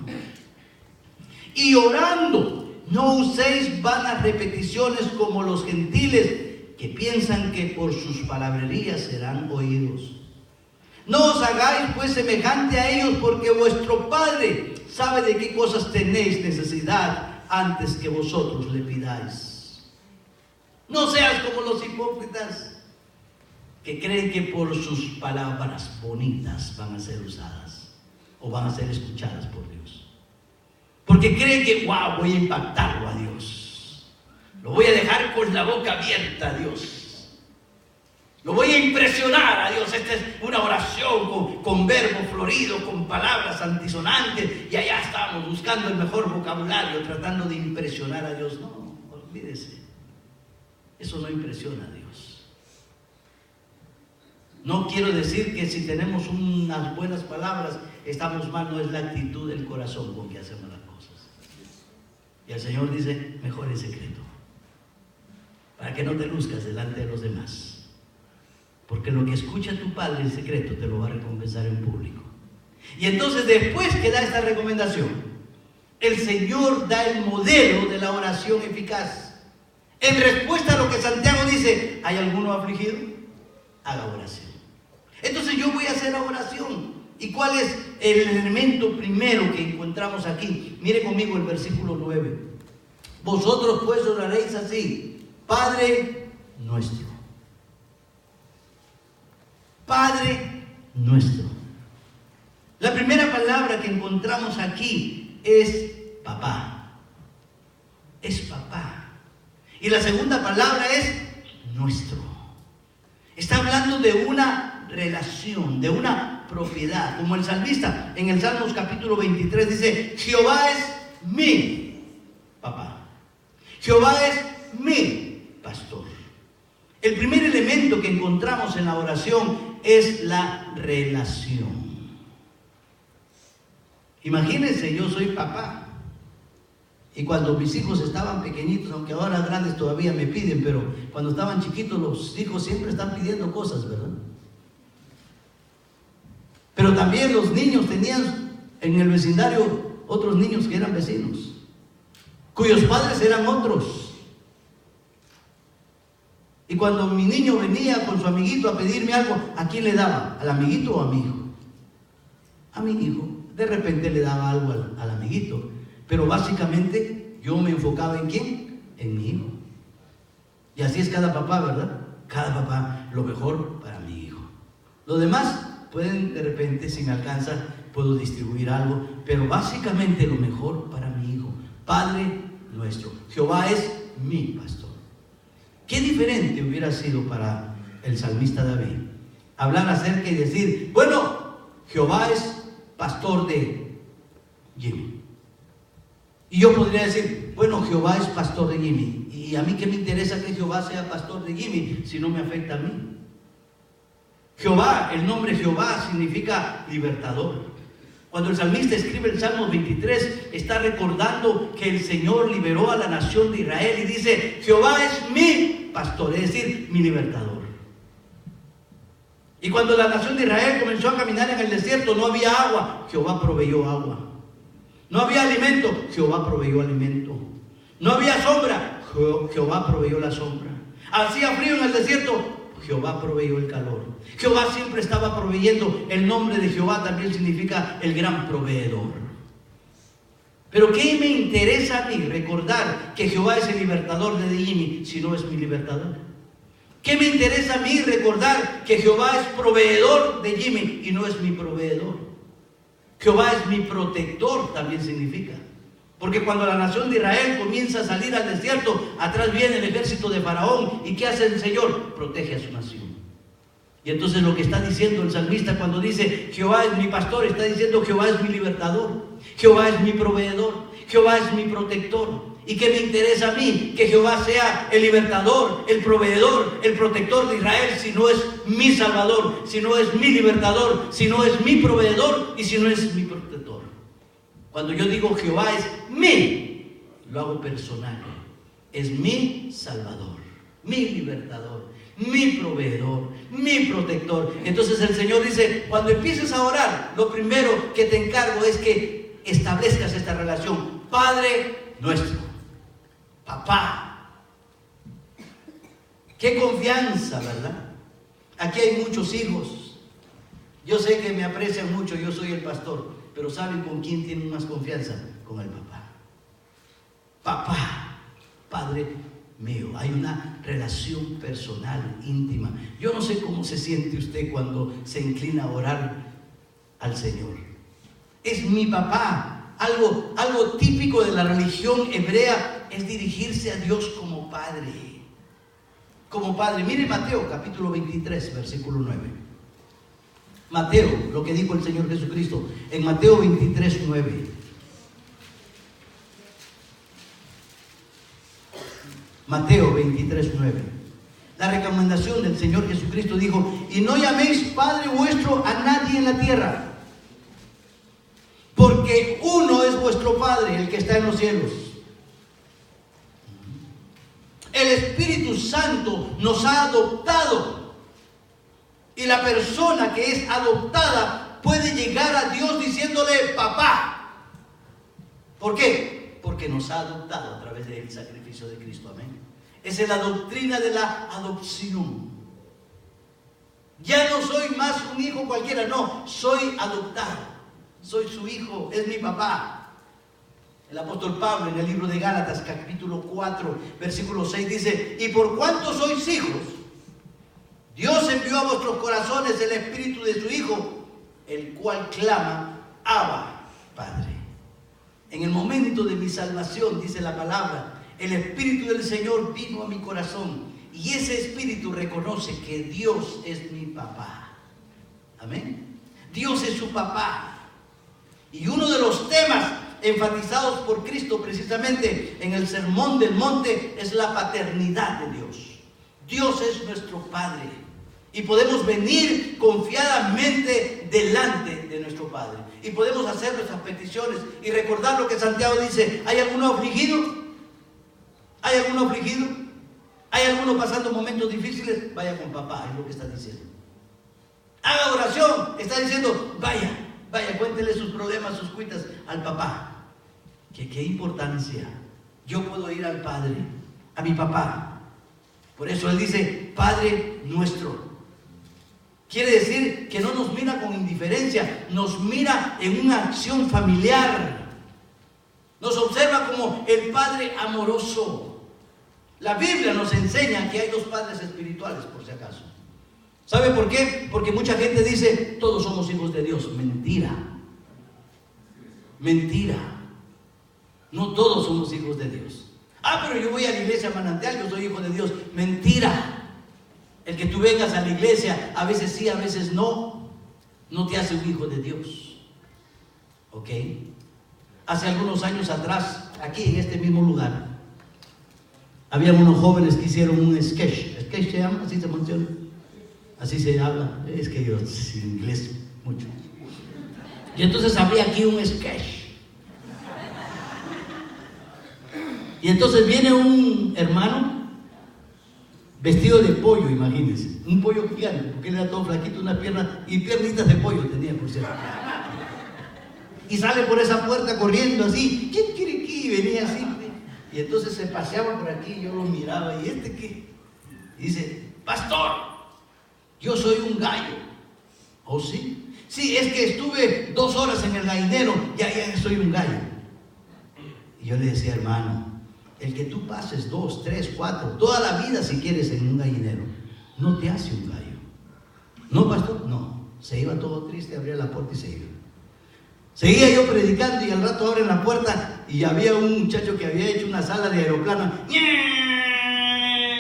Y orando, no uséis vanas repeticiones como los gentiles que piensan que por sus palabrerías serán oídos. No os hagáis pues semejante a ellos, porque vuestro Padre sabe de qué cosas tenéis necesidad antes que vosotros le pidáis. No seas como los hipócritas que creen que por sus palabras bonitas van a ser usadas o van a ser escuchadas por Dios. Porque creen que, wow, voy a impactarlo a Dios. Lo voy a dejar con la boca abierta a Dios. Lo voy a impresionar a Dios. Esta es una oración con verbo florido, con palabras antisonantes. Y allá estamos buscando el mejor vocabulario, tratando de impresionar a Dios. No, olvídese. Eso no impresiona a Dios. No quiero decir que si tenemos unas buenas palabras estamos mal, no es la actitud del corazón con que hacemos las cosas. Y el Señor dice, mejor en secreto, para que no te luzcas delante de los demás. Porque lo que escucha tu Padre en secreto te lo va a recompensar en público. Y entonces, después que da esta recomendación, el Señor da el modelo de la oración eficaz. En respuesta a lo que Santiago dice, ¿hay alguno afligido? Haga oración. Entonces yo voy a hacer la oración. ¿Y cuál es el elemento primero que encontramos aquí? Mire conmigo el versículo 9. Vosotros pues oraréis así: Padre nuestro. Padre nuestro. La primera palabra que encontramos aquí es papá. Es papá. Y la segunda palabra es nuestro. Está hablando de una relación, de una propiedad. Como el salmista en el Salmos capítulo 23 dice: Jehová es mi papá. Jehová es mi pastor. El primer elemento que encontramos en la oración es la relación. Imagínense, yo soy papá. Y cuando mis hijos estaban pequeñitos, aunque ahora grandes todavía me piden, pero cuando estaban chiquitos los hijos siempre están pidiendo cosas, ¿verdad? Pero también los niños tenían en el vecindario otros niños que eran vecinos, cuyos padres eran otros. Y cuando mi niño venía con su amiguito a pedirme algo, ¿a quién le daba? ¿Al amiguito o a mi hijo? A mi hijo. De repente le daba algo al amiguito. Pero básicamente yo me enfocaba en ¿quién? en mi hijo. Y así es cada papá, ¿verdad? Cada papá, lo mejor para mi hijo. Los demás pueden de repente, si me alcanza, puedo distribuir algo, pero básicamente lo mejor para mi hijo. Padre nuestro. Jehová es mi pastor. Qué diferente hubiera sido para el salmista David hablar acerca y decir, bueno, Jehová es pastor de Jimmy. Y yo podría decir, bueno, Jehová es pastor de Jimmy. Y a mí qué me interesa que Jehová sea pastor de Jimmy si no me afecta a mí. Jehová, el nombre Jehová significa libertador. Cuando el salmista escribe el Salmo 23, está recordando que el Señor liberó a la nación de Israel y dice, Jehová es mi pastor, es decir, mi libertador. Y cuando la nación de Israel comenzó a caminar en el desierto, no había agua, Jehová proveyó agua. No había alimento, Jehová proveyó alimento. No había sombra, Jehová proveyó la sombra. Hacía frío en el desierto, Jehová proveyó el calor. Jehová siempre estaba proveyendo. El nombre de Jehová también significa el gran proveedor. Pero ¿qué me interesa a mí recordar que Jehová es el libertador de Jimmy si no es mi libertador? ¿Qué me interesa a mí recordar que Jehová es proveedor de Jimmy y no es mi proveedor? Jehová es mi protector también significa. Porque cuando la nación de Israel comienza a salir al desierto, atrás viene el ejército de Faraón. ¿Y qué hace el Señor? Protege a su nación. Y entonces lo que está diciendo el salmista cuando dice Jehová es mi pastor, está diciendo Jehová es mi libertador, Jehová es mi proveedor, Jehová es mi protector. ¿Y qué me interesa a mí? Que Jehová sea el libertador, el proveedor, el protector de Israel, si no es mi salvador, si no es mi libertador, si no es mi proveedor y si no es mi protector. Cuando yo digo Jehová es mi, lo hago personal. Es mi salvador, mi libertador, mi proveedor, mi protector. Entonces el Señor dice, cuando empieces a orar, lo primero que te encargo es que establezcas esta relación. Padre nuestro, papá. Qué confianza, ¿verdad? Aquí hay muchos hijos. Yo sé que me aprecian mucho, yo soy el pastor, pero ¿saben con quién tienen más confianza? Con el papá. Papá, Padre mío. Hay una relación personal, íntima. Yo no sé cómo se siente usted cuando se inclina a orar al Señor. Es mi papá. Algo típico de la religión hebrea es dirigirse a Dios como Padre. Como Padre. Mire Mateo capítulo 23, versículo 9. Mateo, lo que dijo el Señor Jesucristo en Mateo 23, 9. Mateo 23, 9. La recomendación del Señor Jesucristo dijo: y no llaméis Padre vuestro a nadie en la tierra, porque uno es vuestro Padre, el que está en los cielos. El Espíritu Santo nos ha adoptado, y la persona que es adoptada puede llegar a Dios diciéndole papá. ¿Por qué? Porque nos ha adoptado a través del sacrificio de Cristo. Amén. Esa es la doctrina de la adopción. Ya no soy más un hijo cualquiera, no, soy adoptado, soy su hijo, es mi papá. El apóstol Pablo en el libro de Gálatas capítulo 4 versículo 6 dice: y por cuanto sois hijos, Dios envió a vuestros corazones el espíritu de su Hijo, el cual clama: Abba, Padre. En el momento de mi salvación, dice la palabra, el Espíritu del Señor vino a mi corazón, y ese Espíritu reconoce que Dios es mi papá. Amén. Dios es su papá. Y uno de los temas enfatizados por Cristo precisamente en el Sermón del Monte es la paternidad de Dios. Dios es nuestro Padre y podemos venir confiadamente delante de nuestro Padre y podemos hacer nuestras peticiones y recordar lo que Santiago dice: ¿hay alguno afligido? ¿Hay alguno afligido? ¿Hay alguno pasando momentos difíciles? Vaya con papá, es lo que está diciendo. Haga oración, está diciendo: vaya, cuéntele sus problemas, sus cuitas al papá. ¿Qué importancia? Yo puedo ir al Padre, a mi papá. Por eso él dice: Padre nuestro. Quiere decir que no nos mira con indiferencia, nos mira en una acción familiar. Nos observa como el Padre amoroso. La Biblia nos enseña que hay dos padres espirituales, por si acaso. ¿Sabe por qué? Porque mucha gente dice, todos somos hijos de Dios. Mentira. Mentira. No todos somos hijos de Dios. Ah, pero yo voy a la iglesia Manantial, yo soy hijo de Dios. Mentira. El que tú vengas a la iglesia, a veces sí, a veces no, no te hace un hijo de Dios. ¿Ok? Hace algunos años atrás, aquí en este mismo lugar, había unos jóvenes que hicieron un sketch. ¿Sketch se llama? ¿Así se menciona? Así se habla. Es que yo sin inglés mucho. Y entonces había aquí un sketch. Y entonces viene un hermano vestido de pollo, imagínense. Un pollo gigante, porque él era todo flaquito, unas piernas y piernitas de pollo tenía, por cierto. Y sale por esa puerta corriendo así. ¿Quién quiere aquí? Venía así. Y entonces se paseaba por aquí, yo lo miraba, ¿y este qué? Y dice, pastor, yo soy un gallo. ¿Oh, sí? Sí, es que estuve 2 horas en el gallinero, ya soy un gallo. Y yo le decía, hermano, el que tú pases 2, 3, 4, toda la vida si quieres en un gallinero, no te hace un gallo. ¿No, pastor? No. Se iba todo triste, abría la puerta y se iba. Seguía yo predicando y al rato abren la puerta y había un muchacho que había hecho una sala de aeroplano. Y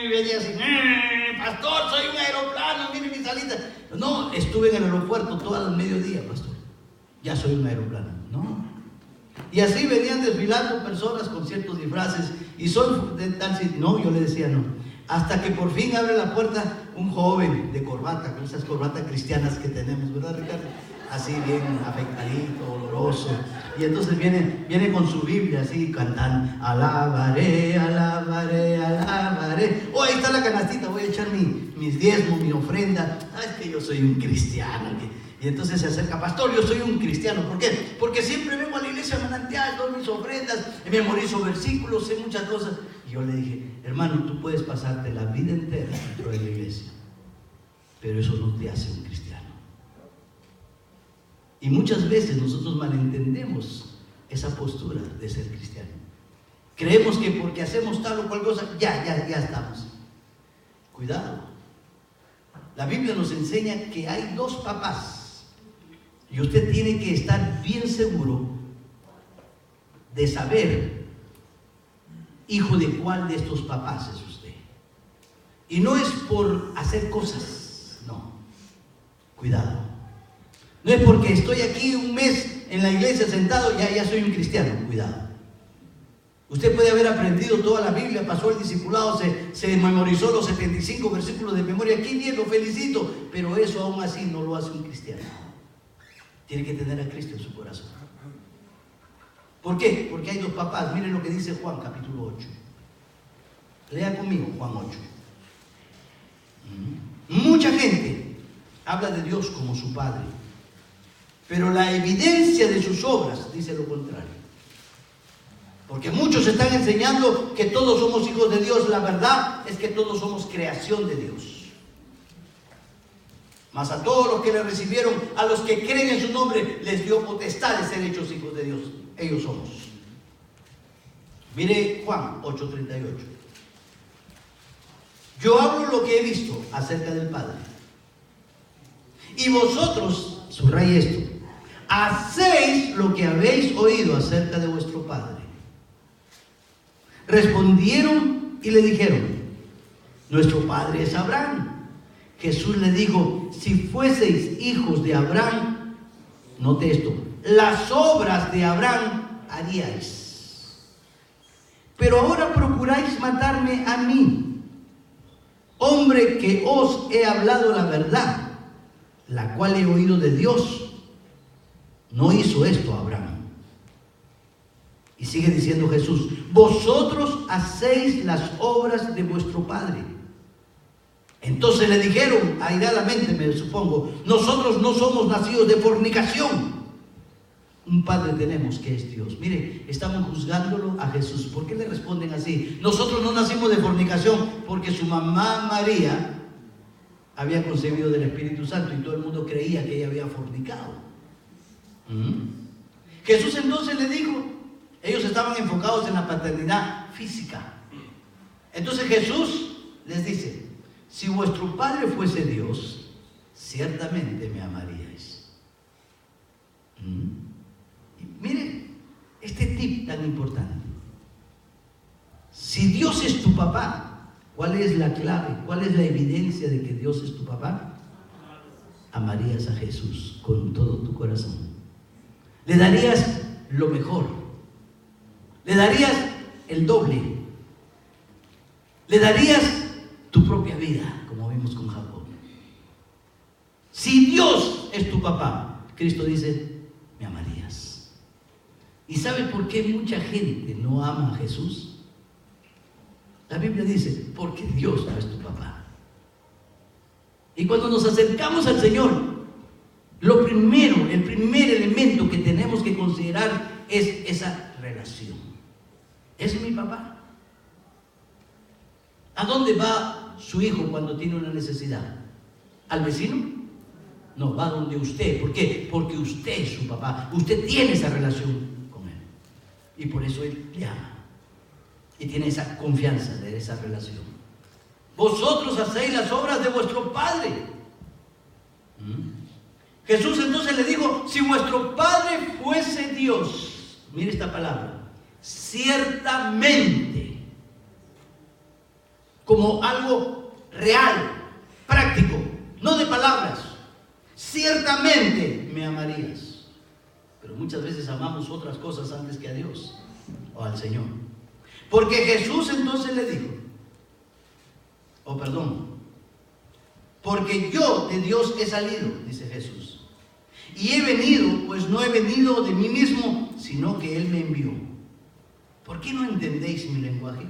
venía así, pastor, soy un aeroplano, mire mi salita. No, estuve en el aeropuerto todo el mediodía, pastor. Ya soy un aeroplano. No. Y así venían desfilando personas con ciertos disfraces y son de tal sitio. No, yo le decía no. Hasta que por fin abre la puerta un joven de corbata, con esas corbatas cristianas que tenemos, ¿verdad, Ricardo? Así bien afectadito, oloroso. Y entonces viene con su Biblia así cantando, alabaré, alabaré, alabaré. Oh, ahí está la canastita, voy a echar mis diezmos, mi ofrenda. Ah, es que yo soy un cristiano. Y entonces se acerca, pastor, yo soy un cristiano. ¿Por qué? Porque siempre vengo a la iglesia Manantial, doy mis ofrendas, memorizo versículos, sé muchas cosas. Y yo le dije, hermano, tú puedes pasarte la vida entera dentro de la iglesia, pero eso no te hace un cristiano. Y muchas veces nosotros malentendemos esa postura de ser cristiano. Creemos que porque hacemos tal o cual cosa, ya estamos. Cuidado. La Biblia nos enseña que hay 2 papás. Y usted tiene que estar bien seguro de saber, hijo de cuál de estos papás es usted. Y no es por hacer cosas, no. Cuidado. No es porque estoy aquí un mes en la iglesia sentado, ya soy un cristiano. Cuidado. Usted puede haber aprendido toda la Biblia, pasó el discipulado, se memorizó los 75 versículos de memoria. ¡Qué bien, lo felicito! Pero eso aún así no lo hace un cristiano. Tiene que tener a Cristo en su corazón. ¿Por qué? Porque hay 2 papás. Miren lo que dice Juan, capítulo 8. Lea conmigo Juan 8. Mucha gente habla de Dios como su Padre, pero la evidencia de sus obras dice lo contrario. Porque muchos están enseñando que todos somos hijos de Dios. La verdad es que todos somos creación de Dios. Mas a todos los que le recibieron, a los que creen en su nombre, les dio potestad de ser hechos hijos de Dios. Ellos somos. Mire Juan 8:38. Yo hablo lo que he visto acerca del Padre. Y vosotros, subrayé esto, hacéis lo que habéis oído acerca de vuestro Padre. Respondieron y le dijeron, nuestro padre es Abraham. Jesús le dijo, si fueseis hijos de Abraham, note esto, las obras de Abraham haríais. Pero ahora procuráis matarme a mí, hombre que os he hablado la verdad, la cual he oído de Dios. No hizo esto Abraham. Y sigue diciendo Jesús, vosotros hacéis las obras de vuestro padre. Entonces le dijeron, airadamente me supongo, nosotros no somos nacidos de fornicación. Un padre tenemos que es Dios. Mire, estamos juzgándolo a Jesús. ¿Por qué le responden así? Nosotros no nacimos de fornicación porque su mamá María había concebido del Espíritu Santo y todo el mundo creía que ella había fornicado. Jesús entonces le dijo, ellos estaban enfocados en la paternidad física. Entonces Jesús les dice: si vuestro Padre fuese Dios, ciertamente me amaríais. Y mire este tip tan importante. Si Dios es tu papá, ¿cuál es la clave? ¿Cuál es la evidencia de que Dios es tu papá? Amarías a Jesús con todo tu corazón. Le darías lo mejor. Le darías el doble. Le darías tu propia vida, como vimos con Jacob. Si Dios es tu papá, Cristo dice: me amarías. ¿Y sabe por qué mucha gente no ama a Jesús? La Biblia dice: porque Dios no es tu papá. Y cuando nos acercamos al Señor, el primer elemento que tenemos que considerar es esa relación. ¿Es mi papá? ¿A dónde va su hijo cuando tiene una necesidad? ¿Al vecino? No, va donde usted. ¿Por qué? Porque usted es su papá. Usted tiene esa relación con él. Y por eso él le ama. Y tiene esa confianza de esa relación. Vosotros hacéis las obras de vuestro Padre. Jesús entonces le dijo: si vuestro Padre fuese Dios, mire esta palabra, ciertamente, como algo real, práctico, no de palabras, ciertamente me amarías. Pero muchas veces amamos otras cosas antes que a Dios o al Señor. Porque Jesús entonces le dijo, porque yo de Dios he salido, dice Jesús, y he venido, pues no he venido de mí mismo, sino que Él me envió. ¿Por qué no entendéis mi lenguaje?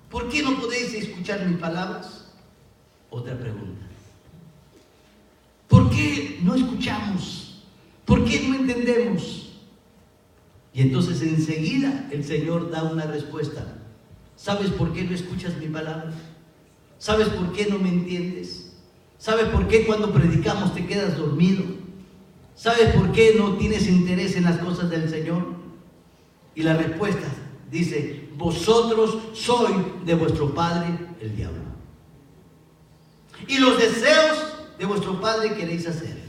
¿Por qué no podéis escuchar mis palabras? Otra pregunta. ¿Por qué no escuchamos? ¿Por qué no entendemos? Y entonces enseguida el Señor da una respuesta. ¿Sabes por qué no escuchas mi palabra? ¿Sabes por qué no me entiendes? ¿Sabes por qué cuando predicamos te quedas dormido? ¿Sabes por qué no tienes interés en las cosas del Señor? Y la respuesta dice: vosotros sois de vuestro padre el diablo, y los deseos de vuestro padre queréis hacer.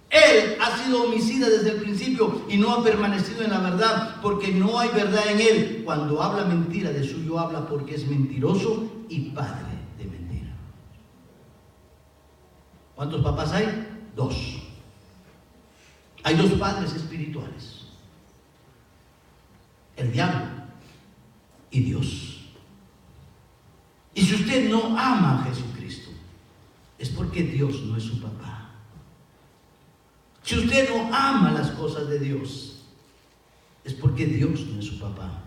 Él ha sido homicida desde el principio y no ha permanecido en la verdad, porque no hay verdad en él. Cuando habla mentira, de suyo habla, porque es mentiroso y padre de mentira. ¿Cuántos papás hay? 2. Hay 2 padres espirituales: el diablo y Dios. Y si usted no ama a Jesucristo, es porque Dios no es su papá. Si usted no ama las cosas de Dios, es porque Dios no es su papá.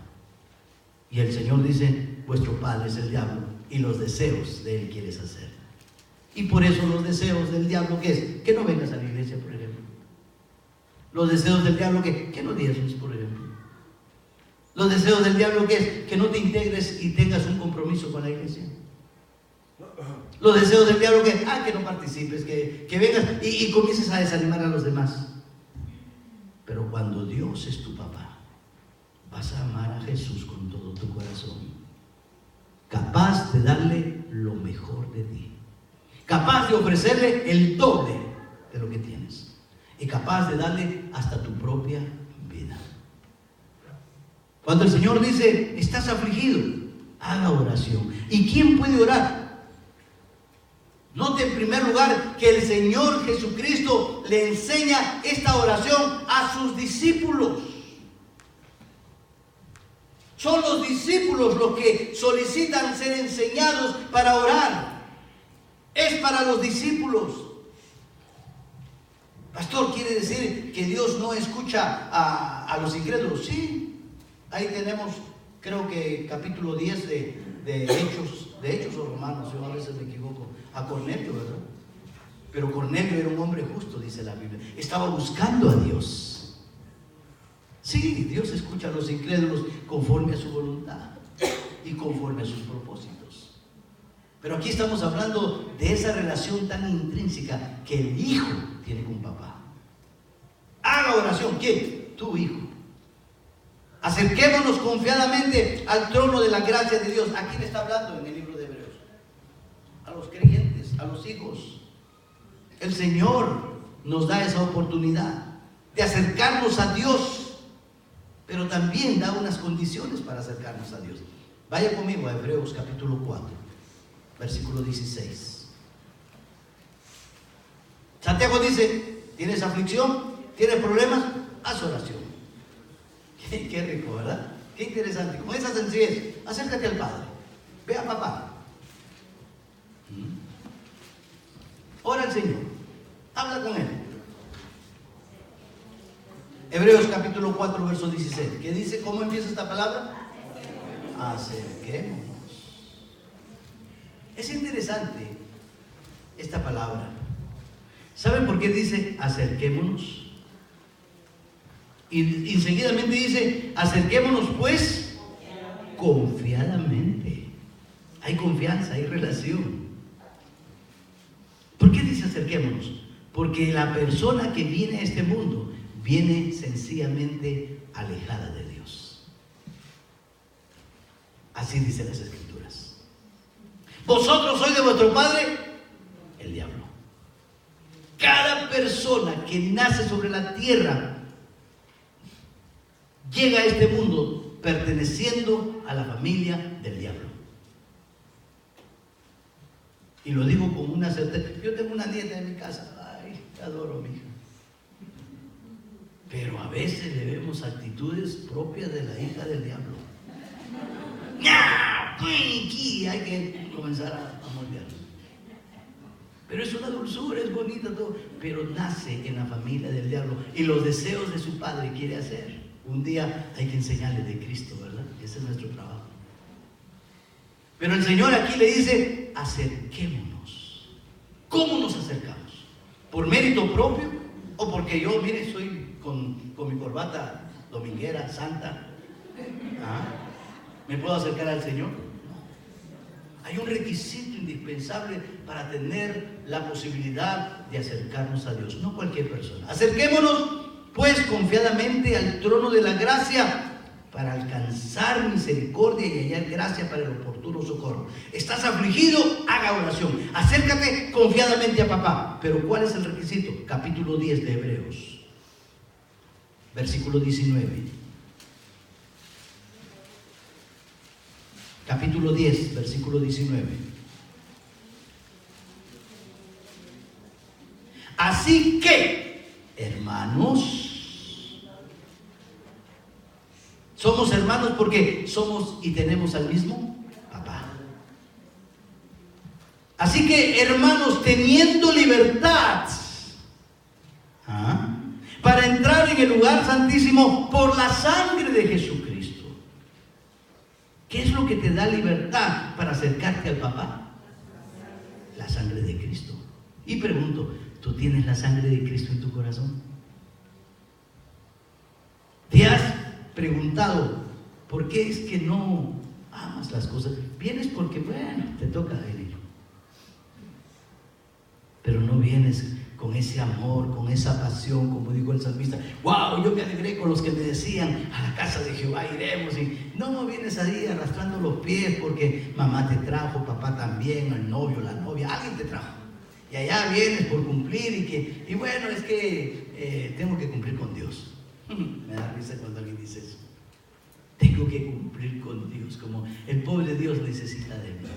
Y el Señor dice: vuestro padre es el diablo, y los deseos de él quieres hacer. Y por eso los deseos del diablo, ¿qué es? Que no vengas a la iglesia, por ejemplo. Los deseos del diablo, que no diezmes, por ejemplo. Los deseos del diablo, ¿qué es? Que no te integres y tengas un compromiso con la iglesia. Los deseos del diablo, que no participes, que vengas y comiences a desanimar a los demás. Pero cuando Dios es tu papá, vas a amar a Jesús con todo tu corazón, capaz de darle lo mejor de ti, capaz de ofrecerle el doble de lo que tienes, y capaz de darle hasta tu propia vida. Cuando el Señor dice: estás afligido, haga oración. ¿Y quién puede orar? Note en primer lugar que el Señor Jesucristo le enseña esta oración a sus discípulos. Son los discípulos los que solicitan ser enseñados para orar. Es para los discípulos. Pastor, ¿quiere decir que Dios no escucha a los incrédulos? Sí. Ahí tenemos, creo que capítulo 10 de Hechos o Romanos, yo a veces me equivoco, a Cornelio, ¿verdad? Pero Cornelio era un hombre justo, dice la Biblia. Estaba buscando a Dios. Sí, Dios escucha a los incrédulos conforme a su voluntad y conforme a sus propósitos. Pero aquí estamos hablando de esa relación tan intrínseca que el hijo tiene con papá. Haga oración. ¿Quién? Tu hijo. Acerquémonos confiadamente al trono de la gracia de Dios. ¿A quién está hablando en el libro de Hebreos? A los creyentes, a los hijos. El Señor nos da esa oportunidad de acercarnos a Dios, pero también da unas condiciones para acercarnos a Dios. Vaya conmigo a Hebreos capítulo 4, versículo 16. Santiago dice: ¿tienes aflicción? ¿Tienes problemas? Haz oración. Qué rico, ¿verdad? Qué interesante. Con esa sencillez, acércate al Padre. Ve a papá. Ora al Señor. Habla con Él. Hebreos capítulo 4, verso 16. ¿Qué dice? ¿Cómo empieza esta palabra? Acerquémonos. Es interesante esta palabra. ¿Saben por qué dice acerquémonos? Y enseguidamente dice: acerquémonos pues confiadamente. Hay confianza, hay relación. ¿Por qué dice acerquémonos? Porque la persona que viene a este mundo viene sencillamente alejada de Dios. Así dicen las Escrituras. Vosotros sois de vuestro padre el diablo. Cada persona que nace sobre la tierra llega a este mundo perteneciendo a la familia del diablo. Y lo digo con una certeza. Yo tengo una nieta en mi casa. Ay, adoro a mi hija. Pero a veces le vemos actitudes propias de la hija del diablo. Hay que comenzar a moldear. Pero es una dulzura, es bonita todo. Pero nace en la familia del diablo. Y los deseos de su padre quiere hacer. Un día hay que enseñarle de Cristo, ¿verdad? Ese es nuestro trabajo. Pero el Señor aquí le dice: acerquémonos. ¿Cómo nos acercamos? ¿Por mérito propio? ¿O porque yo, mire, soy con mi corbata dominguera, santa? ¿Me puedo acercar al Señor? No. Hay un requisito indispensable para tener la posibilidad de acercarnos a Dios. No cualquier persona. Acerquémonos pues confiadamente al trono de la gracia para alcanzar misericordia y hallar gracia para el oportuno socorro. ¿Estás afligido? Haga oración. Acércate confiadamente a papá. Pero ¿cuál es el requisito? Capítulo 10 de Hebreos, versículo 19. Capítulo 10, versículo 19. Así que, hermanos, somos hermanos porque somos y tenemos al mismo papá. Así que, hermanos, teniendo libertad para entrar en el lugar santísimo por la sangre de Jesucristo. ¿Qué es lo que te da libertad para acercarte al papá? La sangre de Cristo. Y pregunto, ¿tú tienes la sangre de Cristo en tu corazón? ¿Te has preguntado por qué es que no amas las cosas? Vienes porque, bueno, te toca venir. Pero no vienes con ese amor, con esa pasión, como dijo el salmista. ¡Wow! Yo me alegré con los que me decían: a la casa de Jehová iremos. Y no vienes ahí arrastrando los pies porque mamá te trajo, papá también, el novio, la novia, alguien te trajo. Y allá vienes por cumplir y bueno, es que tengo que cumplir con Dios. Me da risa cuando alguien dice eso. Tengo que cumplir con Dios, como el pobre Dios necesita de mí.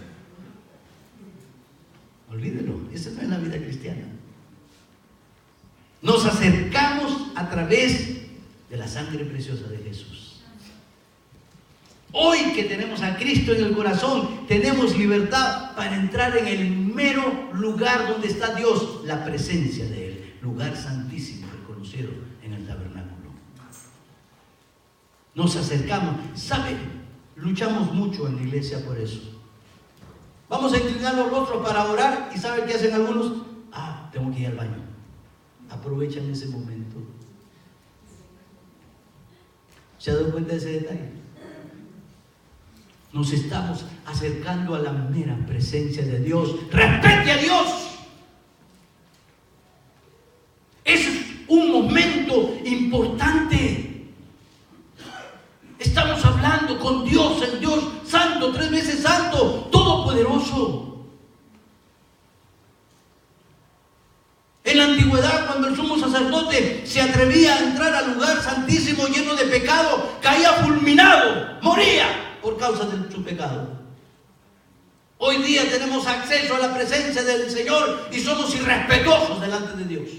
Olvídelo, esa no es la vida cristiana. Nos acercamos a través de la sangre preciosa de Jesús. Hoy que tenemos a Cristo en el corazón, tenemos libertad para entrar en el mero lugar donde está Dios, la presencia de Él, lugar santísimo reconocido en el tabernáculo. Nos acercamos. ¿Sabe? Luchamos mucho en la iglesia por eso. Vamos a inclinar los rostros para orar y ¿sabe qué hacen algunos? Tengo que ir al baño. Aprovechan ese momento. ¿Se ha dado cuenta de ese detalle? Nos estamos acercando a la mera presencia de Dios. ¡Respete a Dios! Es un momento importante. con Dios, el Dios santo, 3 veces santo, todopoderoso. En la antigüedad, cuando el sumo sacerdote se atrevía a entrar al lugar santísimo lleno de pecado, caía fulminado, moría por causa de su pecado. Hoy día tenemos acceso a la presencia del Señor y somos irrespetuosos delante de Dios.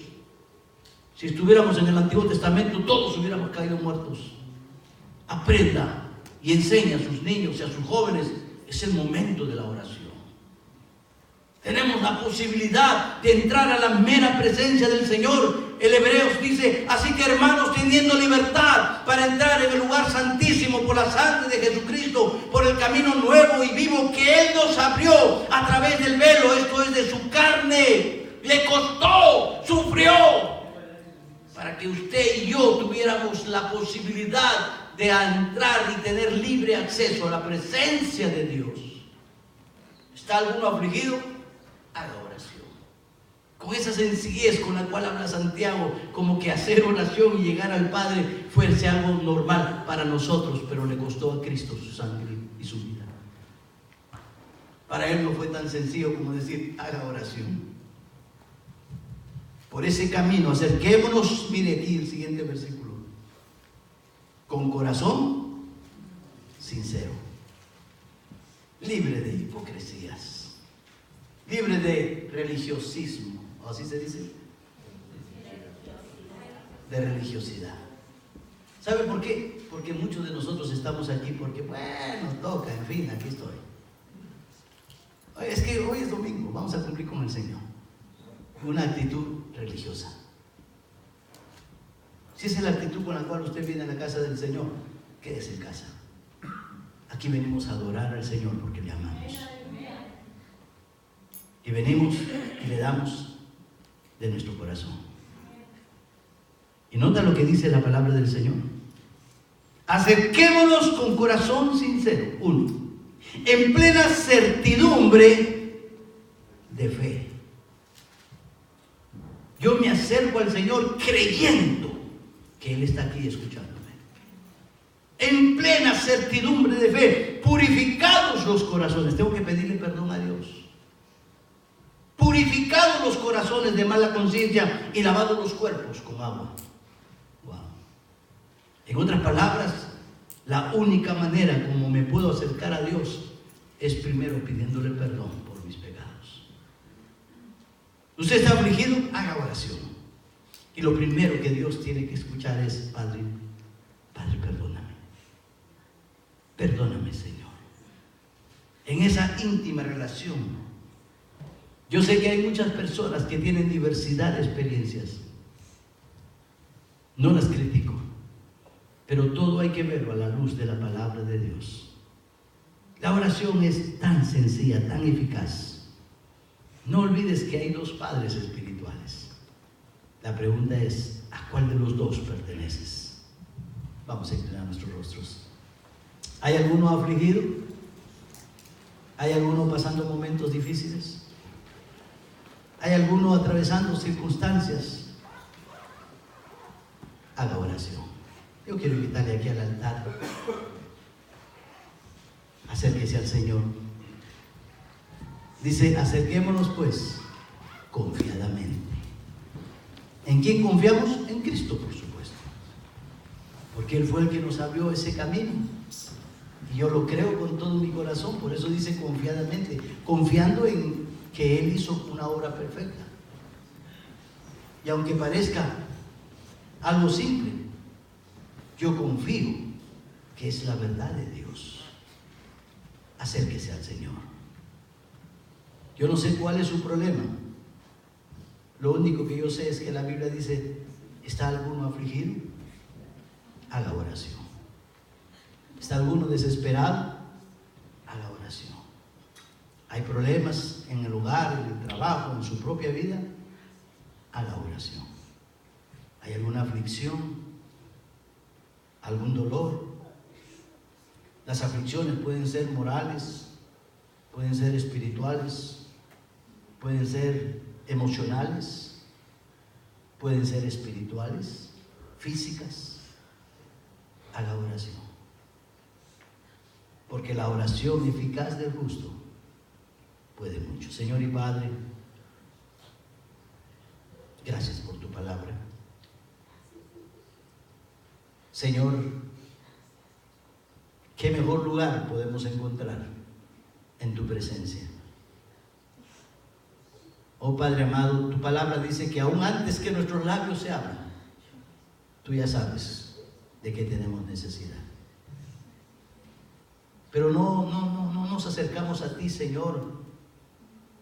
Si estuviéramos en el Antiguo Testamento, todos hubiéramos caído muertos. Aprenda y enseña a sus niños y a sus jóvenes. Es el momento de la oración. Tenemos la posibilidad de entrar a la mera presencia del Señor. El Hebreos dice: así que, hermanos, teniendo libertad para entrar en el lugar santísimo por la sangre de Jesucristo, por el camino nuevo y vivo que Él nos abrió a través del velo, esto es, de su carne, le costó, sufrió, para que usted y yo tuviéramos la posibilidad de entrar y tener libre acceso a la presencia de Dios. ¿Está alguno afligido? Haga oración. Con esa sencillez con la cual habla Santiago, como que hacer oración y llegar al Padre fuese algo normal para nosotros, pero le costó a Cristo su sangre y su vida. Para Él no fue tan sencillo como decir: haga oración. Por ese camino acerquémonos, mire aquí el siguiente versículo, con corazón sincero, libre de hipocresías, libre de religiosismo, ¿así se dice? De religiosidad. ¿Sabe por qué? Porque muchos de nosotros estamos aquí porque, bueno, toca, en fin, aquí estoy. Es que hoy es domingo, vamos a cumplir con el Señor. Una actitud religiosa. Si esa es la actitud con la cual usted viene a la casa del Señor, quédese en casa. Aquí venimos a adorar al Señor porque le amamos. Y venimos y le damos de nuestro corazón. Y nota lo que dice la palabra del Señor: acerquémonos con corazón sincero, en plena certidumbre de fe. Yo me acerco al Señor creyendo que Él está aquí escuchándome. En plena certidumbre de fe, purificados los corazones. Tengo que pedirle perdón a Dios. Purificados los corazones de mala conciencia y lavados los cuerpos con agua. Wow. En otras palabras, la única manera como me puedo acercar a Dios es primero pidiéndole perdón por mis pecados. Usted está afligido, haga oración. Y lo primero que Dios tiene que escuchar es: Padre, perdóname. Perdóname, Señor. En esa íntima relación. Yo sé que hay muchas personas que tienen diversidad de experiencias. No las critico, pero todo hay que verlo a la luz de la palabra de Dios. La oración es tan sencilla, tan eficaz. No olvides que hay 2 padres espirituales. La pregunta es: ¿a cuál de los 2 perteneces? Vamos a inclinar nuestros rostros. ¿Hay alguno afligido? ¿Hay alguno pasando momentos difíciles? ¿Hay alguno atravesando circunstancias? Haga oración. Yo quiero invitarle aquí al altar. Acérquese al Señor. Dice: acerquémonos pues confiadamente. ¿En quién confiamos? En Cristo, por supuesto. Porque Él fue el que nos abrió ese camino. Y yo lo creo con todo mi corazón. Por eso dice confiadamente, confiando en que Él hizo una obra perfecta. Y aunque parezca algo simple, yo confío que es la verdad de Dios. Acérquese al Señor. Yo no sé cuál es su problema. Lo único que yo sé es que la Biblia dice: ¿está alguno afligido? Haga oración. ¿Está alguno desesperado? Haga oración. ¿Hay problemas en el hogar, en el trabajo, en su propia vida? Haga oración. ¿Hay alguna aflicción? ¿Algún dolor? Las aflicciones pueden ser morales, pueden ser espirituales, pueden ser emocionales, pueden ser espirituales, físicas. Haga oración. porque la oración eficaz del justo puede mucho. Señor y Padre, gracias por tu palabra. Señor, ¿qué mejor lugar podemos encontrar en tu presencia? Oh Padre amado, tu palabra dice que aún antes que nuestros labios se abran, tú ya sabes de qué tenemos necesidad. Pero no nos acercamos a ti, Señor,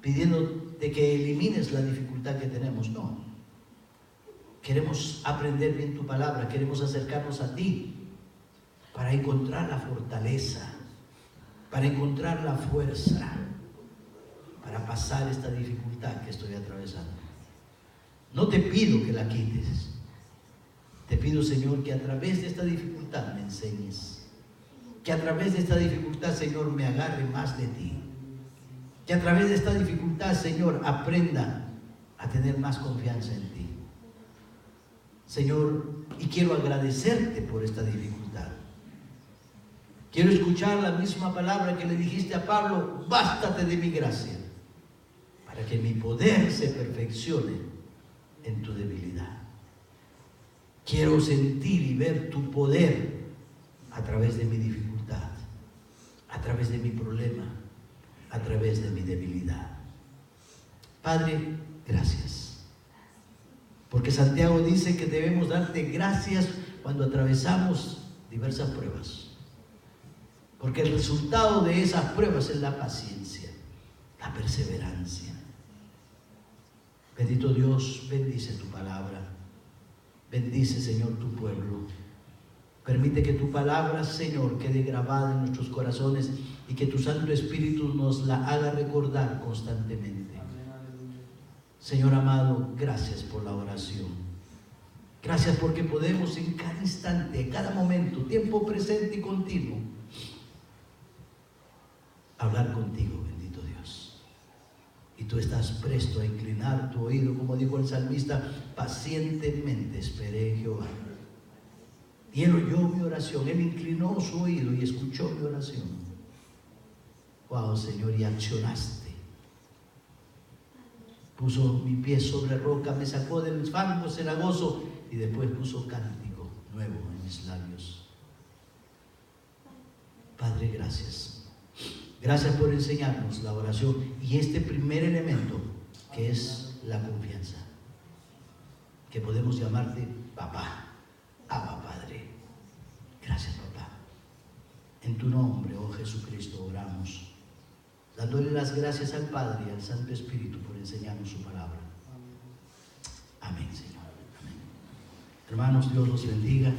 pidiendo de que elimines la dificultad que tenemos. No. Queremos aprender bien tu palabra, queremos acercarnos a ti para encontrar la fortaleza, para encontrar la fuerza, para pasar esta dificultad que estoy atravesando. No te pido que la quites. Te pido, Señor, que a través de esta dificultad me enseñes. Que a través de esta dificultad, Señor, me agarre más de ti. Que a través de esta dificultad, Señor, aprenda a tener más confianza en ti. Señor, y quiero agradecerte por esta dificultad. Quiero escuchar la misma palabra que le dijiste a Pablo: bástate de mi gracia, para que mi poder se perfeccione en tu debilidad. Quiero sentir y ver tu poder a través de mi dificultad, a través de mi problema, a través de mi debilidad. Padre, gracias. Porque Santiago dice que debemos darte gracias cuando atravesamos diversas pruebas. Porque el resultado de esas pruebas es la paciencia, la perseverancia. Bendito Dios, bendice tu palabra. Bendice, Señor, tu pueblo. Permite que tu palabra, Señor, quede grabada en nuestros corazones y que tu Santo Espíritu nos la haga recordar constantemente. Señor amado, gracias por la oración. Gracias porque podemos en cada instante, en cada momento, tiempo presente y continuo, hablar contigo, bendito Dios. Y tú estás presto a inclinar tu oído, como dijo el salmista: pacientemente esperé en Jehová. Y Él oyó mi oración, Él inclinó su oído y escuchó mi oración. Wow, Señor, y accionaste. Puso mi pie sobre roca, me sacó del fango cenagoso y después puso cántico nuevo en mis labios. Padre, gracias. Gracias por enseñarnos la oración y este primer elemento que es la confianza. Que podemos llamarte papá, Abba Padre. Gracias, papá. En tu nombre, oh Jesucristo, oramos, dándole las gracias al Padre y al Santo Espíritu por enseñarnos su palabra. Amén, Señor. Amén. Hermanos, Dios los bendiga.